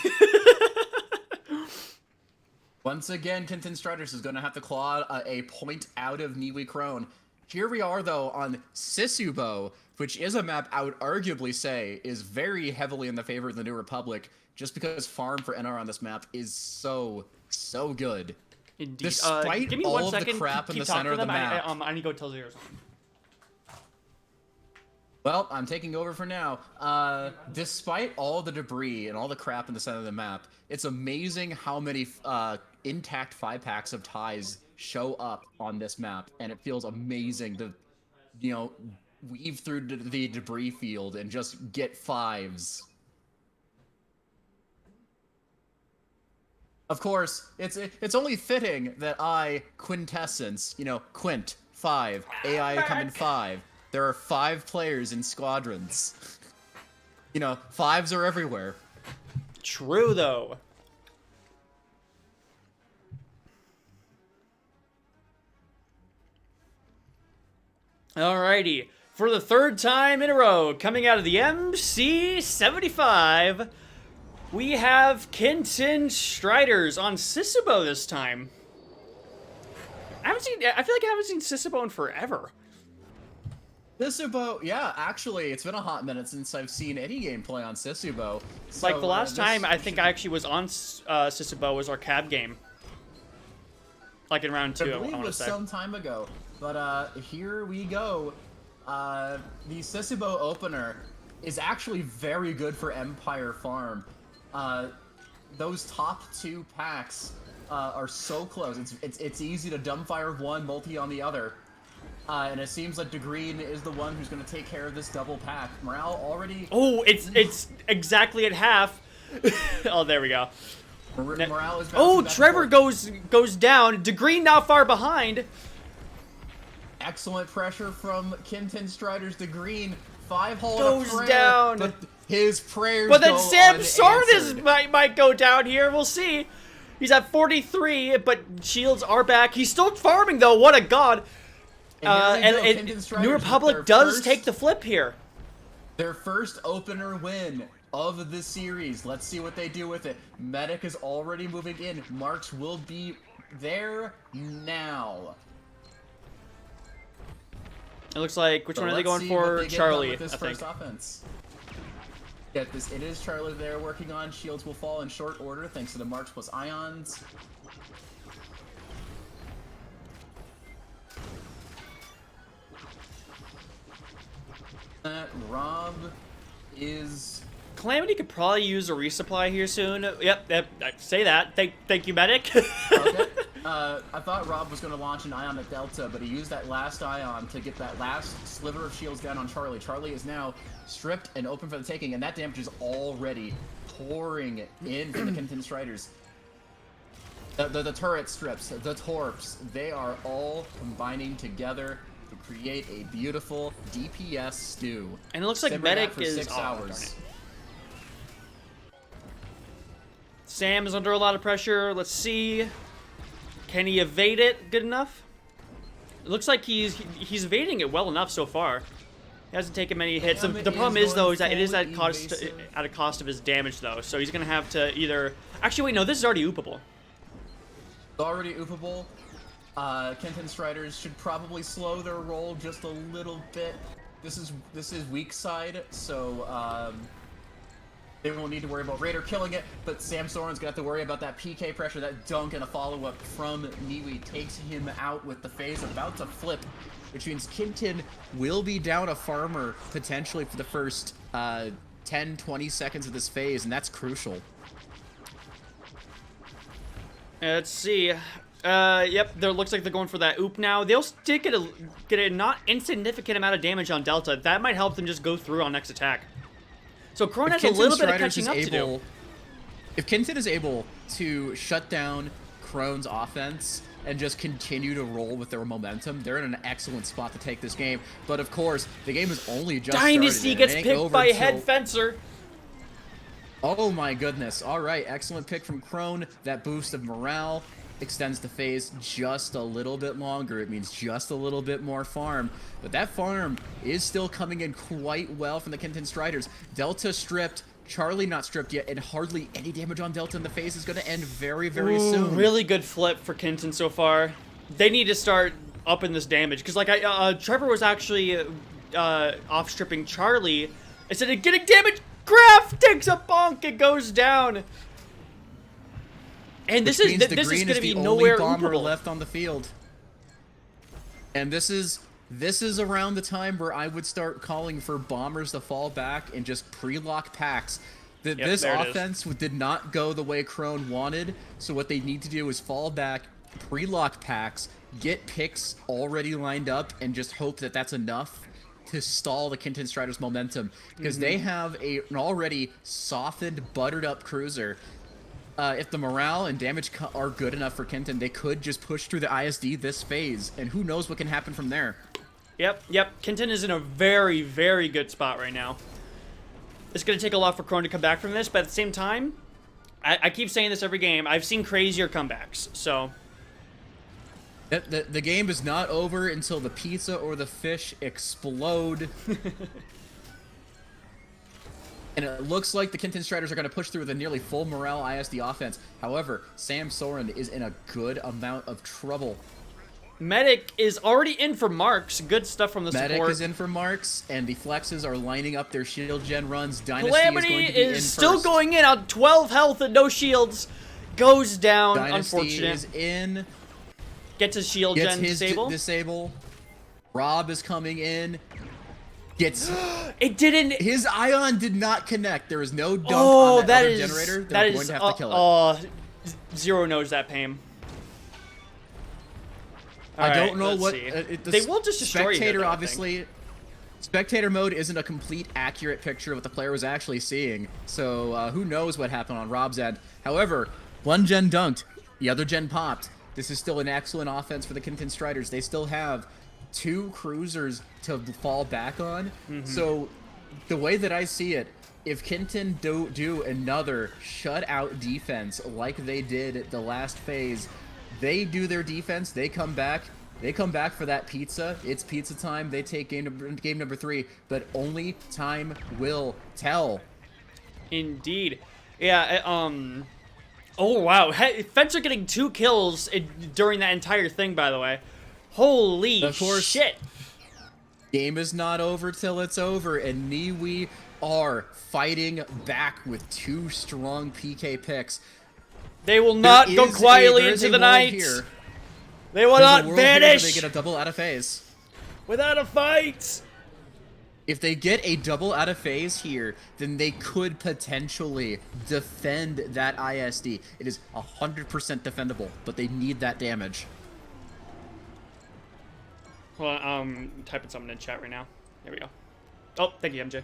Once again, Kenton Striders is going to have to claw a point out of Niwi Crone. Here we are, though, on Sisubo, which is a map I would arguably say is very heavily in the favor of the New Republic, just because farm for NR on this map is so good. Indeed. Despite give me all 1 of second. the crap in Keep the center of the them. map. I need to go tell Zero. Well, I'm taking over for now. Despite all the debris and all the crap in the center of the map, it's amazing how many intact 5-packs of ties show up on this map, and it feels amazing to, you know, weave through the debris field and just get 5s. Of course, it's only fitting that Quintessence, you know, Quint 5, AI come in 5. There are 5 players in squadrons. You know, 5s are everywhere. True, though. Alrighty. For the 3rd time in a row, coming out of the MC75, we have Kenton Striders on Sisubo this time. I feel like I haven't seen Sisubo in forever. Sisubo, yeah, actually, it's been a hot minute since I've seen any gameplay on Sisubo. So, Like, the last time I think I actually was on Sisubo was our cab game. Like in round 2, I believe I it want to was say. some time ago. But here we go. The Sisubo opener is actually very good for Empire Farm. Those top 2 packs are so close. It's easy to dumbfire one, multi on the other. And it seems like DeGreen is the one who's going to take care of this double pack. Morale already... Oh, it's exactly at half. Oh, there we go. Morale is Oh, bouncing back Trevor and forth. goes down. DeGreen not far behind. Excellent pressure from Kenton Striders. DeGreen 5 hole Goes prayer, down. but his prayers But then go Sam unanswered. Sarnas might go down here. We'll see. He's at 43, but shields are back. He's still farming, though. What a god. And And New Republic does take the flip here. Their first opener win of the series. Let's see what they do with it. Medic is already moving in. Marks will be there now. It looks like, which So one are they let's going see what for? they get done Charlie, with this I think. first offense. Get this. It is Charlie they're working on. Shields will fall in short order thanks to the Marks plus Ions. Rob is... Calamity could probably use a resupply here soon. Yep, say that. Thank you, medic. Okay. I thought Rob was going to launch an Ion at Delta, but he used that last Ion to get that last sliver of shields down on Charlie. Charlie is now stripped and open for the taking, and that damage is already pouring in from the Kenton Striders. The turret strips, the torps, they are all combining together to create a beautiful DPS stew. And it looks like Simmering medic for is 6 darn hours. it. Sam is under a lot of pressure. Let's see. Can he evade it good enough? It looks like he's evading it well enough so far. He hasn't taken many hits. Sam The problem is is, though, going is that it is fully at a cost of his damage, though. So he's gonna have to either. Actually, wait, no. This is already oopable. Already oopable. Kenton Striders should probably slow their roll just a little bit. This is weak side, so they won't need to worry about Raider killing it, but Sam Soren's gonna have to worry about that PK pressure. That dunk and a follow-up from Niwi takes him out with the phase about to flip, which means Kenton will be down a farmer potentially for the first 10-20 seconds of this phase, and that's crucial. Let's see. Yep, there looks like they're going for that oop now. They'll still get a not insignificant amount of damage on Delta. That might help them just go through on next attack. So Crone has a little bit of catching up to do. If Kenton is able to shut down Crone's offense and just continue to roll with their momentum, they're in an excellent spot to take this game. But of course, the game is only just Dynasty started. gets It ain't picked over by till- Head Fencer. Oh my goodness. All right, excellent pick from Crone. That boost of morale extends the phase just a little bit longer. It means just a little bit more farm. But that farm is still coming in quite well from the Kenton Striders. Delta stripped, Charlie not stripped yet, and hardly any damage on Delta in the phase is going to end very, very soon. Really good flip for Kenton so far. They need to start upping this damage. Because, like, Trevor was actually off-stripping Charlie. Instead of getting damage, Graf takes a bonk and goes down. And this is going to be nowhere bomber oopable. left on the field. And this is around the time where I would start calling for bombers to fall back and just pre-lock packs. This offense did not go the way Crone wanted, so what they need to do is fall back, pre-lock packs, get picks already lined up, and just hope that that's enough to stall the Kenton Striders' momentum. Because they have an already softened, buttered-up cruiser. If the morale and damage are good enough for Kenton, they could just push through the ISD this phase, and who knows what can happen from there. Yep. Kenton is in a very, very good spot right now. It's going to take a lot for Crone to come back from this, but at the same time, I keep saying this every game, I've seen crazier comebacks, so... The game is not over until the pizza or the fish explode. And it looks like the Kenton Striders are going to push through with a nearly full morale ISD offense. However, Sam Soren is in a good amount of trouble. Medic is already in for marks. Good stuff from the support. Medic is in for marks, and the Flexes are lining up their shield gen runs. Dynasty Calamity is going to be in still first. going in on 12 health and no shields. Goes down, Dynasty unfortunate. is in. Gets his shield gen His disable. Rob is coming in. Gets It didn't. his ion did not connect. There is no dunk Oh, on that that other is generator. that They're is going to have to kill it. Zero knows that pain. I Alright, don't know let's what see. the They will just destroy you, spectator. though, I think. Obviously, spectator mode isn't a complete accurate picture of what the player was actually seeing. So who knows what happened on Rob's end? However, one gen dunked, the other gen popped. This is still an excellent offense for the Kenton Striders. They still have 2 cruisers to fall back on. So the way that I see it, if Kenton do another shutout defense like they did the last phase, they do their defense, they come back for that pizza. It's pizza time. They take game number 3, but only time will tell. Indeed. Yeah, oh, wow. Fencer getting 2 kills during that entire thing, by the way. Holy Of course. shit. Game is not over till it's over, and Niwi are fighting back with 2 strong PK picks. They will not go quietly into the night. They will not vanish They get a double out of phase. without a fight. If they get a double out of phase here, then they could potentially defend that ISD. It is 100% defendable, but they need that damage. Well, typing something in chat right now. There we go. Oh, thank you, MJ.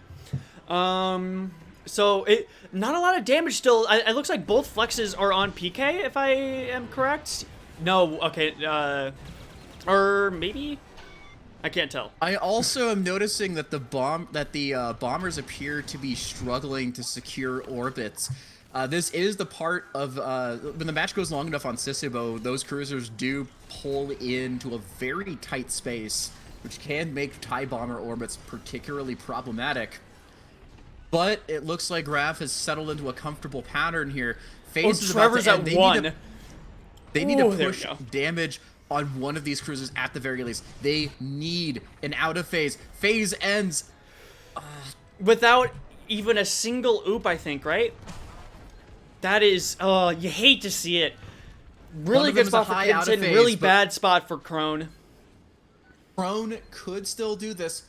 So not a lot of damage still. It looks like both flexes are on PK, if I am correct. No, okay, or maybe I can't tell. I also am noticing that the bombers appear to be struggling to secure orbits. This is the part of when the match goes long enough on Sisebo, those cruisers do pull into a very tight space, which can make TIE bomber orbits particularly problematic. But it looks like Graf has settled into a comfortable pattern here. Phase is Trevor's about to end. at 1. They need to Ooh, there we push go. damage on one of these cruisers at the very least. They need an out of phase. Phase ends. Without even a single oop, I think, right? That is, you hate to see it. Really of good them is a spot for high out of Kenton, phase, really but- bad spot for Crone. Crone could still do this.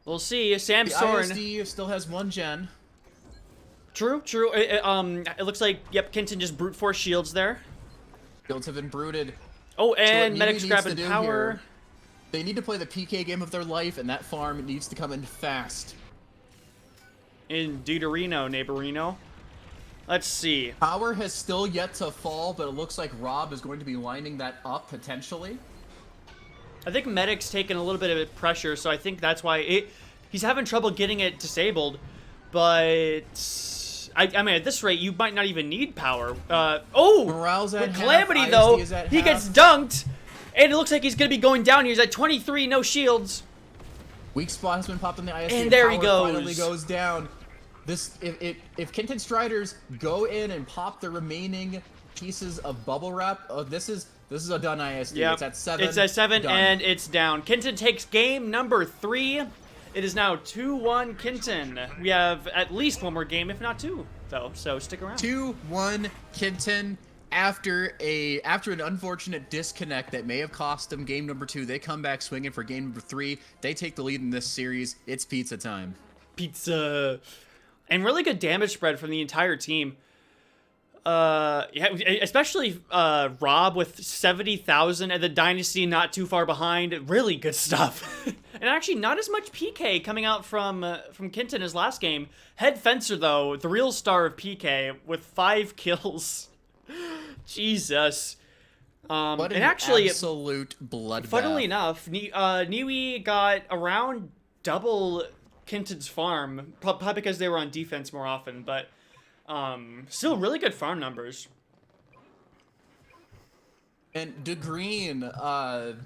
We'll see. Sam The Soren. ISD still has 1 gen. True. It looks like, yep, Kenton just brute force shields there. Shields have been brooded. Oh, So and what Medic's Niwi needs grabbing to do power. here, they need to play the PK game of their life, and that farm needs to come in fast. In Deuterino, Neighborino. Let's see. Power has still yet to fall, but it looks like Rob is going to be lining that up potentially. I think Medic's taking a little bit of pressure, so I think that's why he's having trouble getting it disabled. But I mean, at this rate, you might not even need power. Morale's at with half, Calamity ISD though, is at he half. gets dunked, and it looks like he's gonna be going down here. He's at 23, no shields. Weak spot has been popped on the ISD. And there he Power goes. Finally goes down. This if Kenton Striders go in and pop the remaining pieces of bubble wrap, this is a done ISD. Yep. It's at 7. It's at 7, done. and it's down. Kenton takes game number 3. It is now 2-1 Kenton. We have at least one more game, if not 2, though. So stick around. 2-1 Kenton. After an unfortunate disconnect that may have cost them game number 2, they come back swinging for game number 3. They take the lead in this series. It's pizza time. Pizza. And really good damage spread from the entire team. Yeah, especially Rob with 70,000 and the Dynasty not too far behind. Really good stuff. And actually not as much PK coming out from Kenton as last game. Head Fencer, though, the real star of PK with 5 kills. Jesus. What and an actually, absolute bloodbath. funnily enough, Niwi got around double Kenton's farm, probably because they were on defense more often, but still really good farm numbers. And DeGreen,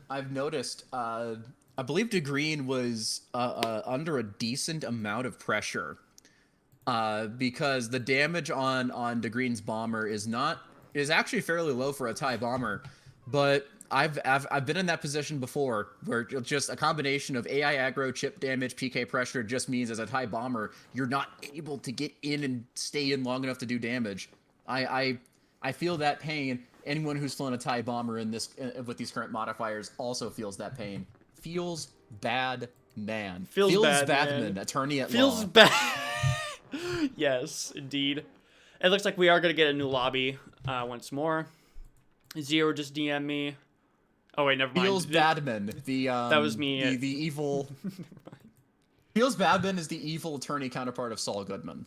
I've noticed, I believe DeGreen was under a decent amount of pressure. Because the damage on DeGreen's bomber is actually fairly low for a TIE bomber, but I've been in that position before where just a combination of AI aggro, chip damage, PK pressure just means as a TIE bomber you're not able to get in and stay in long enough to do damage. I feel that pain. Anyone who's flown a TIE bomber in this with these current modifiers also feels that pain. Feels bad, man. Feels bad, man. man. Attorney at law. Feels bad. Yes, indeed. It looks like we are going to get a new lobby once more. Zero just DM me. Oh, wait, never mind. Feels Badman. That was me. The evil... Feels Badman is the evil attorney counterpart of Saul Goodman.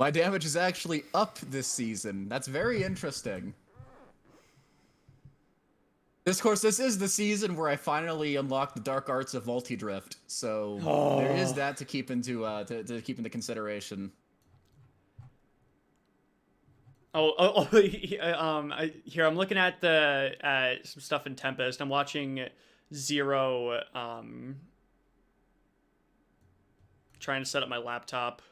My damage is actually up this season. That's very interesting. This is the season where I finally unlocked the dark arts of multi-drift, so there is that to keep into into consideration. Here I'm looking at the some stuff in Tempest. I'm watching Zero trying to set up my laptop.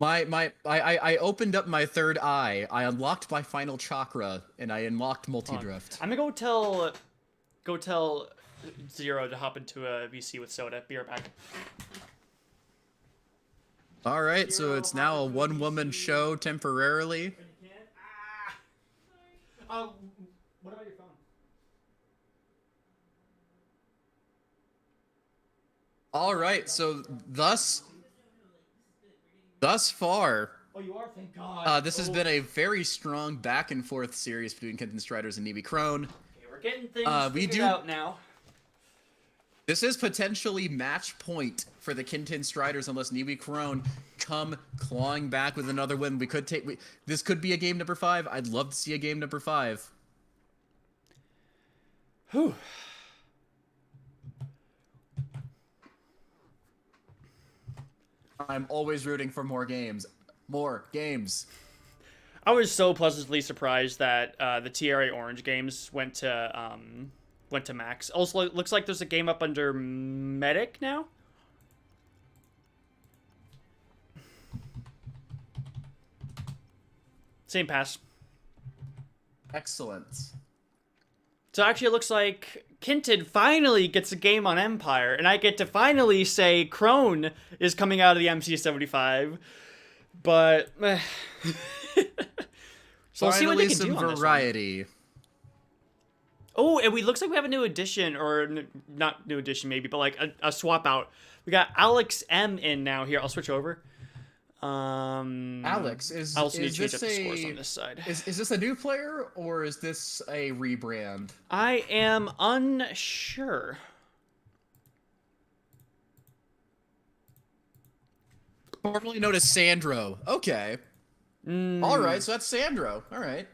I opened up my third eye. I unlocked my final chakra, and I unlocked multi-drift. I'm gonna go tell Zero to hop into a VC with Soda. Be right back. All right, so it's now a one-woman show temporarily. What about your phone? All right, so thus far, Oh, you are? Thank God. this has been a very strong back-and-forth series between Kenton Striders and Nevi Crone. Okay, we're getting things figured out now. This is potentially match point for the Kenton Striders unless Nevi Crone come clawing back with another win. This could be a game number 5. I'd love to see a game number 5. Whew. I'm always rooting for more games. More games. I was so pleasantly surprised that the TRA Orange games went to max. Also, it looks like there's a game up under Medic now. Same pass. Excellent. So actually, it looks like Kenton finally gets a game on Empire, and I get to finally say Crone is coming out of the MC75. But so we'll see what they can do on this variety. Oh, and looks like we have a new addition, or not new addition maybe, but like a swap out. We got Alex M in now here. I'll switch over. Alex, I also need to change this up the scores on this side. is this a new player or is this a rebrand? I am unsure. Formerly known as Sandro. Okay. All right, so that's Sandro. All right.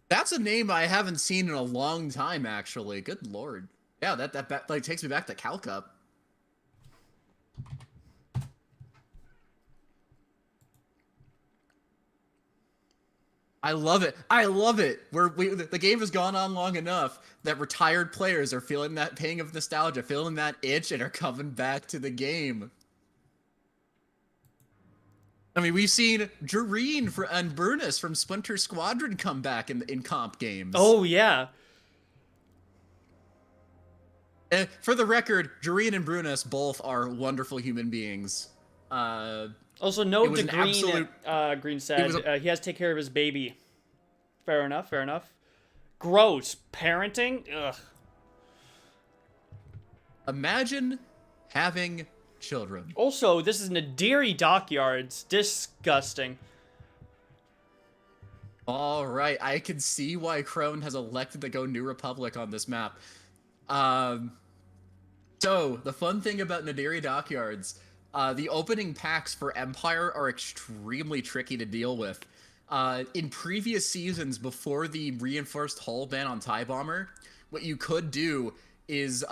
That's a name I haven't seen in a long time, actually. Good lord. Yeah, that like takes me back to Cal Cup. I love it. I love it. The game has gone on long enough that retired players are feeling that pang of nostalgia, feeling that itch, and are coming back to the game. I mean, we've seen Jareen and Burnus from Splinter Squadron come back in comp games. Oh, yeah. For the record, Jareen and Brunus both are wonderful human beings. Also, note was to an Green, absolute- Green said was he has to take care of his baby. Fair enough, fair enough. Gross. Parenting? Ugh. Imagine having children. Also, this is Nadiri Dockyards. Disgusting. All right, I can see why Crone has elected to go New Republic on this map. So, the fun thing about Nadiri Dockyards, the opening packs for Empire are extremely tricky to deal with. In previous seasons, before the reinforced hull ban on TIE Bomber, what you could do is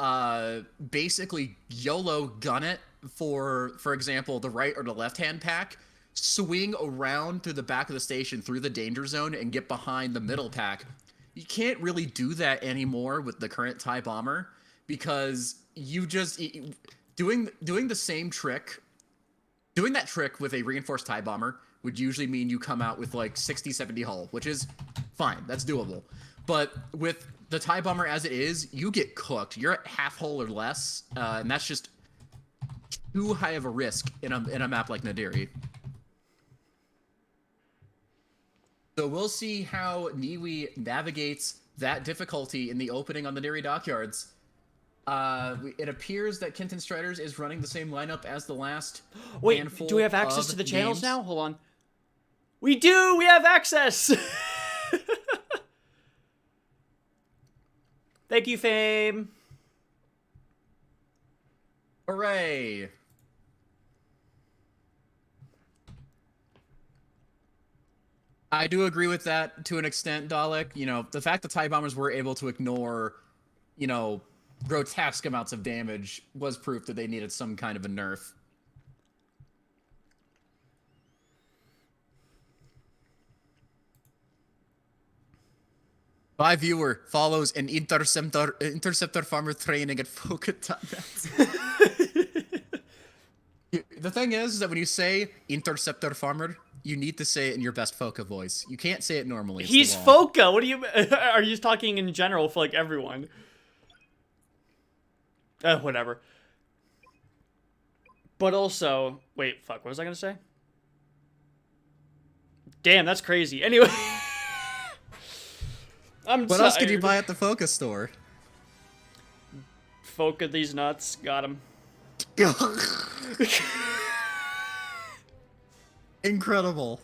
basically YOLO gun it for example, the right or the left-hand pack, swing around through the back of the station through the danger zone and get behind the middle pack. You can't really do that anymore with the current TIE Bomber because you just doing the same trick. Doing that trick with a reinforced TIE Bomber would usually mean you come out with like 60-70 hull, which is fine. That's doable. But with the TIE Bomber as it is, you get cooked. You're at half hull or less, and that's just too high of a risk in a map like Nadiri. So we'll see how Niwi navigates that difficulty in the opening on the Nadiri Dockyards. It appears that Kenton Striders is running the same lineup as the last handful. Wait, do we have access of to the channels games. now? Hold on. We do! We have access! Thank you, Fame. Hooray! I do agree with that to an extent, Dalek. You know, the fact that TIE Bombers were able to ignore, you know, grotesque amounts of damage was proof that they needed some kind of a nerf. My viewer follows an interceptor farmer training at Focus.net. The thing is that when you say interceptor farmer, you need to say it in your best Foca voice. You can't say it normally. He's Foca. What do you? Are you talking in general for like everyone? Whatever. But also, wait, fuck. What was I gonna say? Damn, that's crazy. Anyway, I'm What else could you buy at the Focus store? Foca these nuts. Got him. Incredible.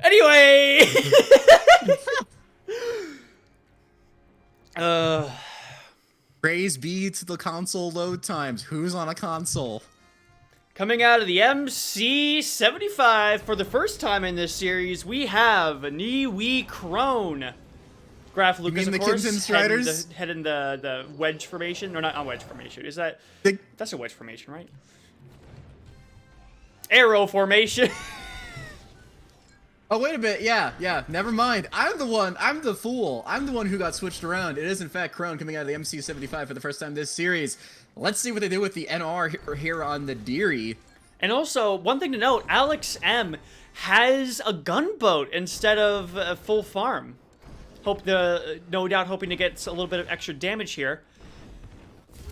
Anyway. Praise be to the console load times. Who's on a console? Coming out of the MC75 for the first time in this series, we have Niwi Crone. Graf Lucas, mean of the course, Kinston Striders? head in the wedge formation, or not wedge formation. Is that that's a wedge formation, right? Arrow formation. Oh, wait a bit. Yeah. Never mind. I'm the fool. I'm the one who got switched around. It is, in fact, Crone coming out of the MC75 for the first time this series. Let's see what they do with the NR here on the Deary. And also, one thing to note, Alex M has a gunboat instead of a full farm. No doubt hoping to get a little bit of extra damage here.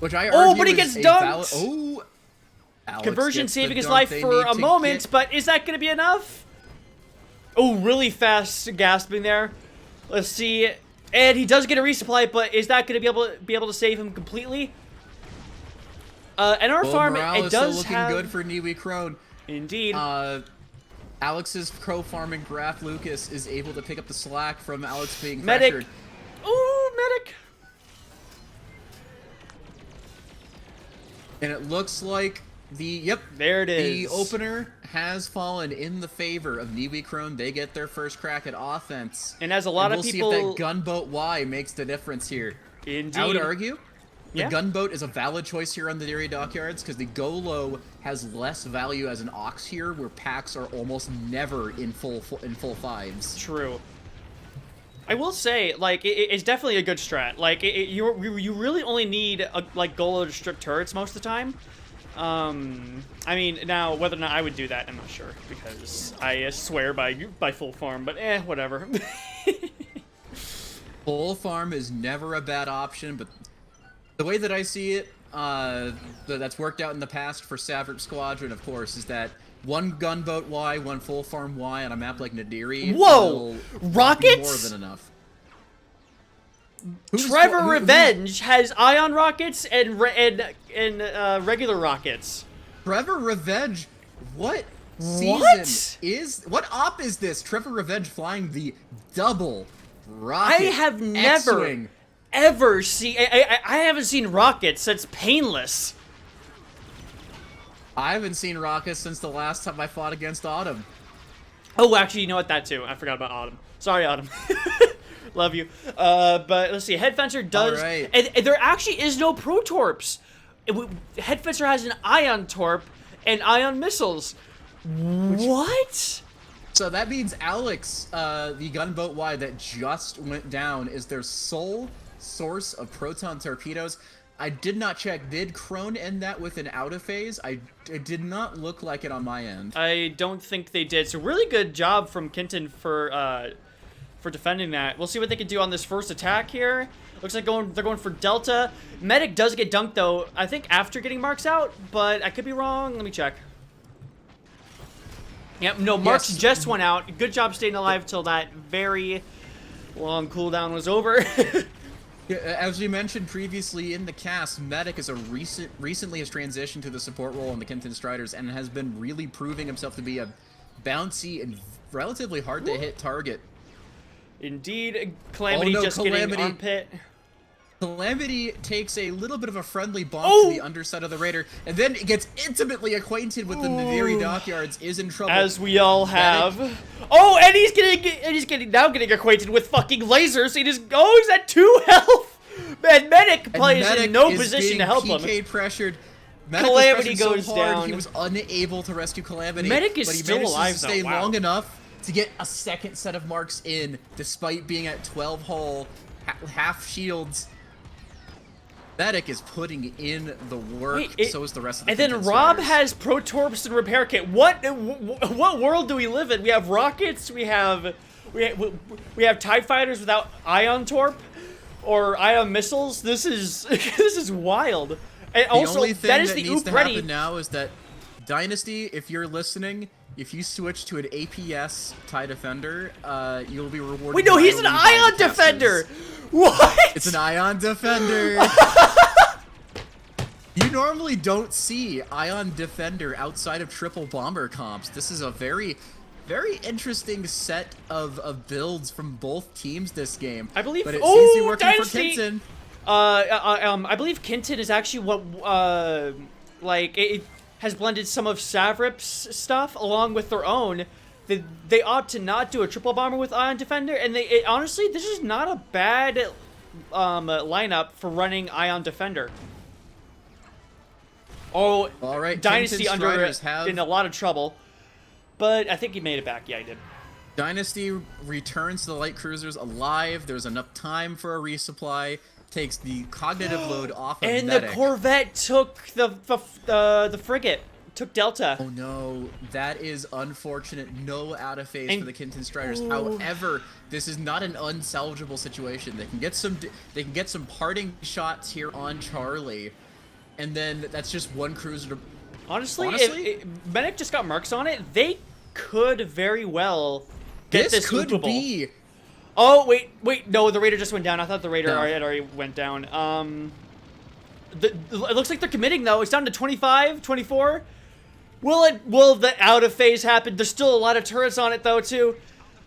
Which I argue but he is gets a dunked! Alex Conversion gets saving the his dunk life they for need a to moment, get. but is that going to be enough? Oh, really fast gasping there. Let's see. And he does get a resupply, but is that going to be able to save him completely? And our farm, morale it is does still looking have... good for Niwi Crone. Indeed. Alex's crow farming Graf Lucas is able to pick up the slack from Alex being Medic. pressured. Ooh, medic. And it looks like there it is. The opener has fallen in the favor of Niwi Crone. They get their first crack at offense. And as a lot of people... We'll see if that gunboat Y makes the difference here. Indeed. I would argue the Yeah. gunboat is a valid choice here on the Dairy Dockyards because the Golo has less value as an ox here, where packs are almost never in full fives. True. I will say, like, it's definitely a good strat. Like, you really only need like Golo to strip turrets most of the time. I mean, now whether or not I would do that, I'm not sure because I swear by full farm. But whatever. Full farm is never a bad option, but the way that I see it, that's worked out in the past for Savrip Squadron, of course, is that one gunboat Y, one full farm Y on a map like Nadiri. Whoa! Will Rockets? be more than enough. Trevor Revenge has ion rockets and regular rockets. Trevor Revenge? What season is... What op is this? Trevor Revenge flying the double rocket I have never... X-Wing. Ever see I haven't seen rockets that's painless. I haven't seen rockets since the last time I fought against Autumn. Oh, actually, you know what? That too. I forgot about Autumn. Sorry, Autumn. Love you. But let's see. Head Fencer does... All right. And there actually is no Protorps. Head Fencer has an Ion Torp and Ion Missiles. What? So that means Alex, the gunboat Y that just went down, is their sole source of proton torpedoes. I did not check. Did Crone end that with an out of phase? It did not look like it on my end. I don't think they did. So really good job from Kenton for defending that. We'll see what they can do on this first attack here. Looks like they're going for Delta. Medic does get dunked though, I think after getting Marks out, but I could be wrong. Let me check. Yep, no, Marks just went out. Good job staying alive till that very long cooldown was over. As we mentioned previously in the cast, Medic is recently has transitioned to the support role on the Kenton Striders and has been really proving himself to be a bouncy and relatively hard to hit target. Indeed, Calamity getting armpit. Calamity takes a little bit of a friendly bump to the underside of the Raider, and then gets intimately acquainted with the Nadiri Dockyards, is in trouble. As we all have. Oh, and he's getting acquainted with fucking lasers. He's at 2 health. Man, Medic plays in no position to help PK him. pressured. Medic Calamity so goes hard, down. He was unable to rescue Calamity. Medic is but he still managed alive to stay though. Wow. long enough to get a second set of marks in, despite being at 12 hull, half shields. Medic is putting in the work. So is the rest of the. And then Rob has Protorps and repair kit. What world do we live in? We have rockets. We have TIE fighters without ion torp or ion missiles. This is this is wild. And also, the only thing that is that the needs oop to ready. happen now is that Dynasty, if you're listening, if you switch to an APS TIE Defender, you'll be rewarded. Wait, no, he's an ion defender. What? It's an ion defender. You normally don't see ion defender outside of triple bomber comps. This is a very, very interesting set of builds from both teams this game. I believe. But it seems to be working Dynasty. for Kenton. I believe Kenton is actually what like it has blended some of Savrip's stuff along with their own. They ought to not do a triple bomber with Ion Defender, and honestly, this is not a bad lineup for running Ion Defender. Oh, all right, Dynasty have... in a lot of trouble, but I think he made it back. Yeah, he did. Dynasty returns to the light cruisers alive. There's enough time for a resupply. Takes the cognitive load off of And Medic. the Corvette took the frigate. Took Delta. Oh no, that is unfortunate. No out of phase for the Kenton Striders. However, this is not an unsalvageable situation. They can get some parting shots here on Charlie, and then that's just one cruiser. To... Honestly, if Medic just got marks on it, they could very well get this could loopable. be Oh, wait, no, the Raider just went down. I thought the Raider No. had already went down. It looks like they're committing, though. It's down to 25, 24. Will the out of phase happen? There's still a lot of turrets on it, though, too.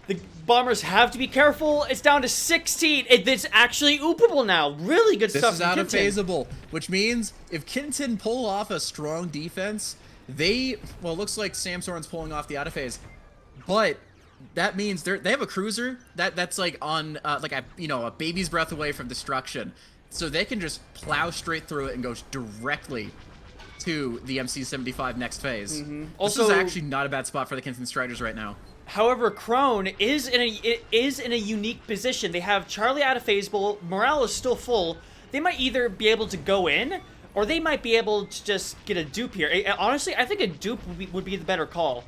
The bombers have to be careful. It's down to 16. It's actually oopable now. Really good This stuff is from out of Kinton. phaseable, which means if Kinton pull off a strong defense, it looks like Sam Soren's pulling off the out of phase, but that means they have a cruiser that's like on like a baby's breath away from destruction, so they can just plow straight through it and go directly to the MC-75 next phase. Also, this is actually not a bad spot for the Kinton Striders right now. However, Crone is in a unique position. They have Charlie out of phaseable. Morale is still full. They might either be able to go in, or they might be able to just get a dupe here. Honestly, I think a dupe would be the better call.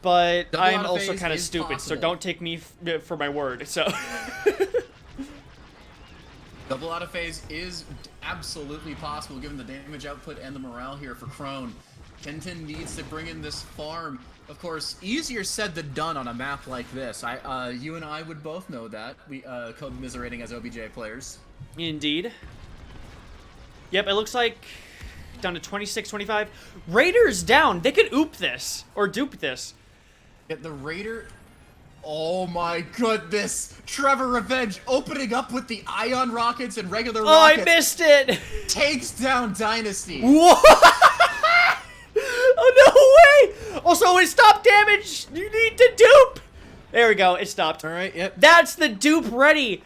But Double I'm out of also phase kind of is stupid, so possible. don't take me for my word. So. Double out of phase is absolutely possible given the damage output and the morale here for Crone. Kinton needs to bring in this farm. Of course, easier said than done on a map like this. You and I would both know that. We commiserating as OBJ players. Indeed. Yep, it looks like down to 26, 25. Raiders down. They could oop this or dupe this. Get the Raider. Oh my goodness! Trevor Revenge opening up with the ion rockets and regular Oh, I rockets. missed it. Takes down Dynasty. What? Oh, no way! Also, it stopped damage. You need to dupe. There we go. It stopped. All right. Yep. That's the dupe ready.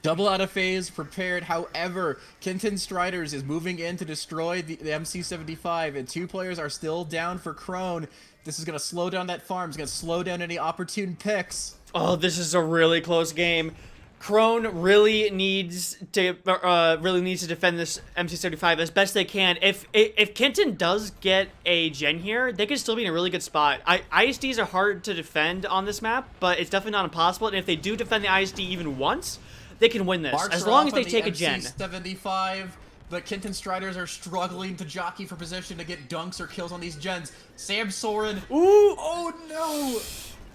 Double out of phase prepared. However, Kinton Striders is moving in to destroy the MC-75, and 2 players are still down for Crone. This is going to slow down that farm. It's going to slow down any opportune picks. Oh, this is a really close game. Crone really needs to defend this MC-75 as best they can. If Kinton does get a gen here, they could still be in a really good spot. ISDs are hard to defend on this map, but it's definitely not impossible. And if they do defend the ISD even once, they can win this Marks as are long off as they on take the a gen. MC-75, but Kinton Striders are struggling to jockey for position to get dunks or kills on these gens. Sam Soren. Ooh! Oh no!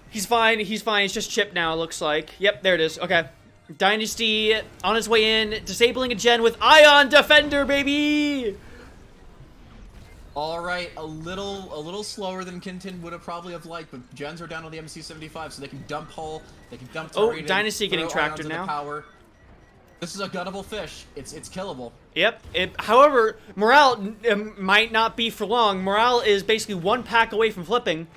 He's fine. He's fine. He's just chipped now, it looks like. Yep, there it is. Okay. Dynasty on his way in, disabling a gen with Ion Defender, baby! All right, a little slower than Kinton would have probably have liked, but gens are down on the MC-75, so they can dump hull, they can dump Oh, turret in, Dynasty getting throw tractored ions into now. Power. This is a gunnable fish. It's killable. Yep. However, morale might not be for long. Morale is basically 1 pack away from flipping.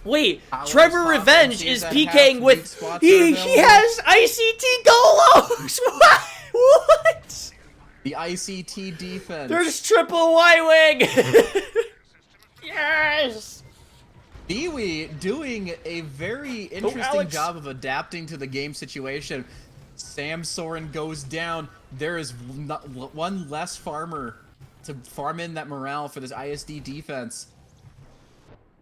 Wait, Power Trevor is Revenge popping, is sees that PKing half with... weak spots He are has ICT Golos! What? The ICT defense. There's triple Y-Wing! Yes! Dewey doing a very interesting Alex. job of adapting to the game situation. Sam Soren goes down. There is one less farmer to farm in that morale for this ISD defense.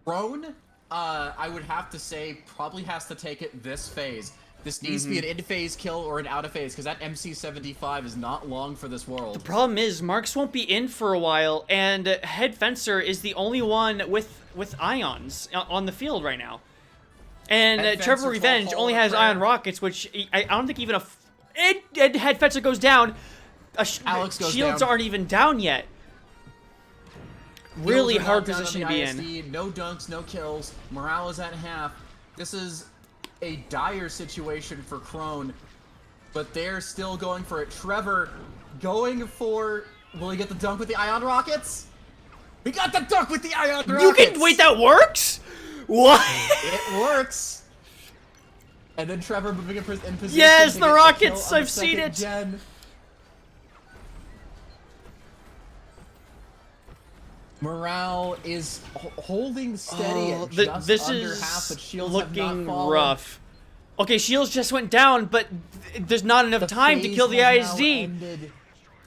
Crone, I would have to say, probably has to take it this phase. This needs to be an in-phase kill or an out-of-phase, because that MC-75 is not long for this world. The problem is, Marks won't be in for a while, and Head Fencer is the only one with ions on the field right now. And Head Trevor Fencer, Revenge full only hall has prayer. ion rockets, which I don't think even Head Fencer goes down. Alex goes Shields down. aren't even down yet. Really Shields are hard not down position to on be the in. ISD, no dunks, no kills. Morale is at half. This is a dire situation for Crone, but they're still going for it. Trevor going for... Will he get the dunk with the ion rockets? He got the dunk with the ion rockets! You can wait. That works. What? It works. And then Trevor moving in position. Yes, to the get rockets, kill on the I've seen second it. gen. Morale is holding steady at just this under is half, but Shields have not looking fallen. rough. Okay, Shields just went down, but there's not enough The time to phase kill the has now ISD. ended.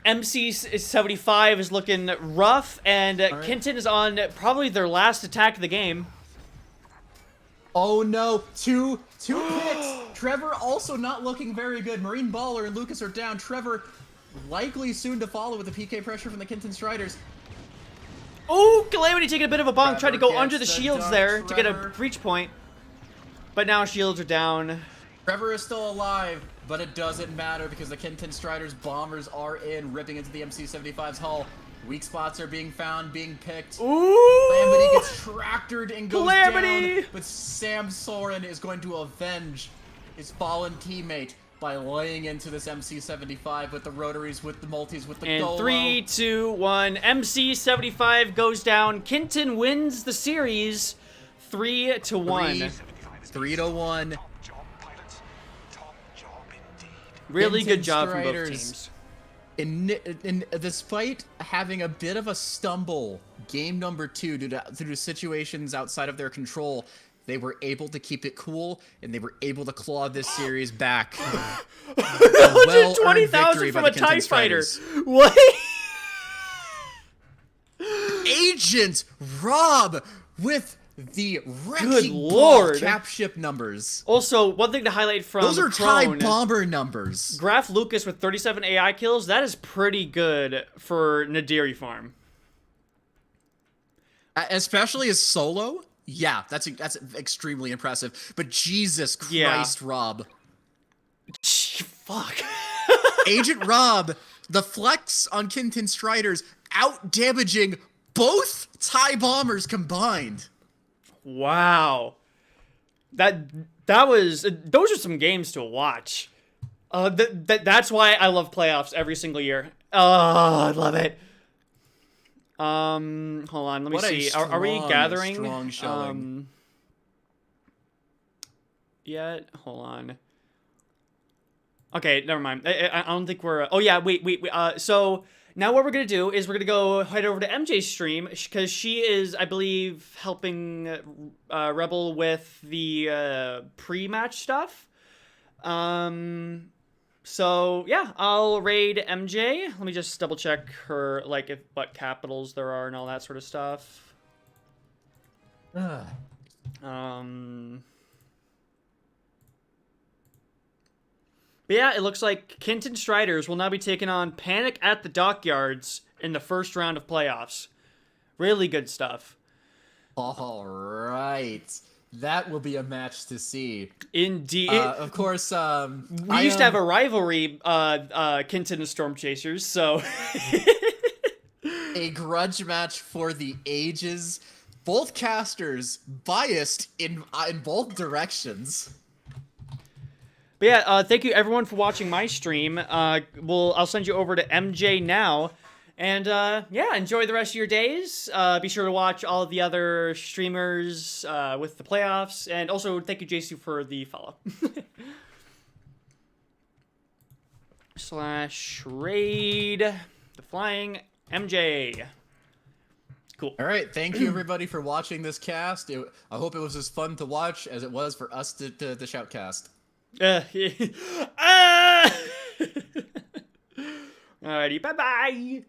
MC-75 is looking rough, and right. Kinton is on probably their last attack of the game. Oh no, two picks. Trevor also not looking very good. Marine Baller and Lucas are down. Trevor likely soon to follow with the PK pressure from the Kinton Striders. Oh, Calamity taking a bit of a bonk, tried to go Trevor under the gets the shields dunk, there to get a Trevor. breach point. But now shields are down. Trevor is still alive, but it doesn't matter because the Kenton Striders bombers are in, ripping into the MC-75's hull. Weak spots are being found, being picked. Ooh! Calamity gets tractored and goes Calamity! down, but Sam Soren is going to avenge his fallen teammate by laying into this MC-75 with the rotaries, with the multis, with the And Golo. 3, 2, 1. MC-75 goes down. Kenton wins the series 3-1. 3-1. Really Kenton good job from both Striders. teams. Despite having a bit of a stumble game number 2 due to situations outside of their control, they were able to keep it cool and they were able to claw this series back. 120,000 from a TIE fighter. What? Agent Rob with the Good wrecking lord. ball cap ship numbers. Also, one thing to highlight from Those are TIE Crone, bomber numbers. Graf Lucas with 37 AI kills. That is pretty good for Nadiri Farm. Especially as solo. Yeah, that's extremely impressive. But Jesus Christ, Yeah. Rob. Fuck. Agent Rob, the flex on Kenton Striders, out damaging both TIE bombers combined. Wow. That was those are some games to watch. That's why I love playoffs every single year. Oh, I love it. Hold on, let me What a see. Are we strong, gathering? strong showing. Yet? Hold on. Okay, never mind. I don't think we're. Oh yeah, wait. So now what we're gonna do is we're gonna go head over to MJ's stream because she is, I believe, helping Rebel with the pre-match stuff. So yeah, I'll raid MJ. Let me just double check her, like, what capitals there are and all that sort of stuff. But yeah, it looks like Kenton Striders will now be taking on Panic at the Dockyards in the first round of playoffs. Really good stuff. All right. That will be a match to see. Indeed. Of course, We used to have a rivalry, Kenton and Storm Chasers, so... a grudge match for the ages. Both casters biased in both directions. But yeah, thank you everyone for watching my stream. I'll send you over to MJ now. And yeah, enjoy the rest of your days. Be sure to watch all of the other streamers with the playoffs. And also, thank you, JC, for the follow. /raid the flying MJ. Cool. All right, thank you everybody for watching this cast. I hope it was as fun to watch as it was for us to shoutcast. Alrighty, bye-bye.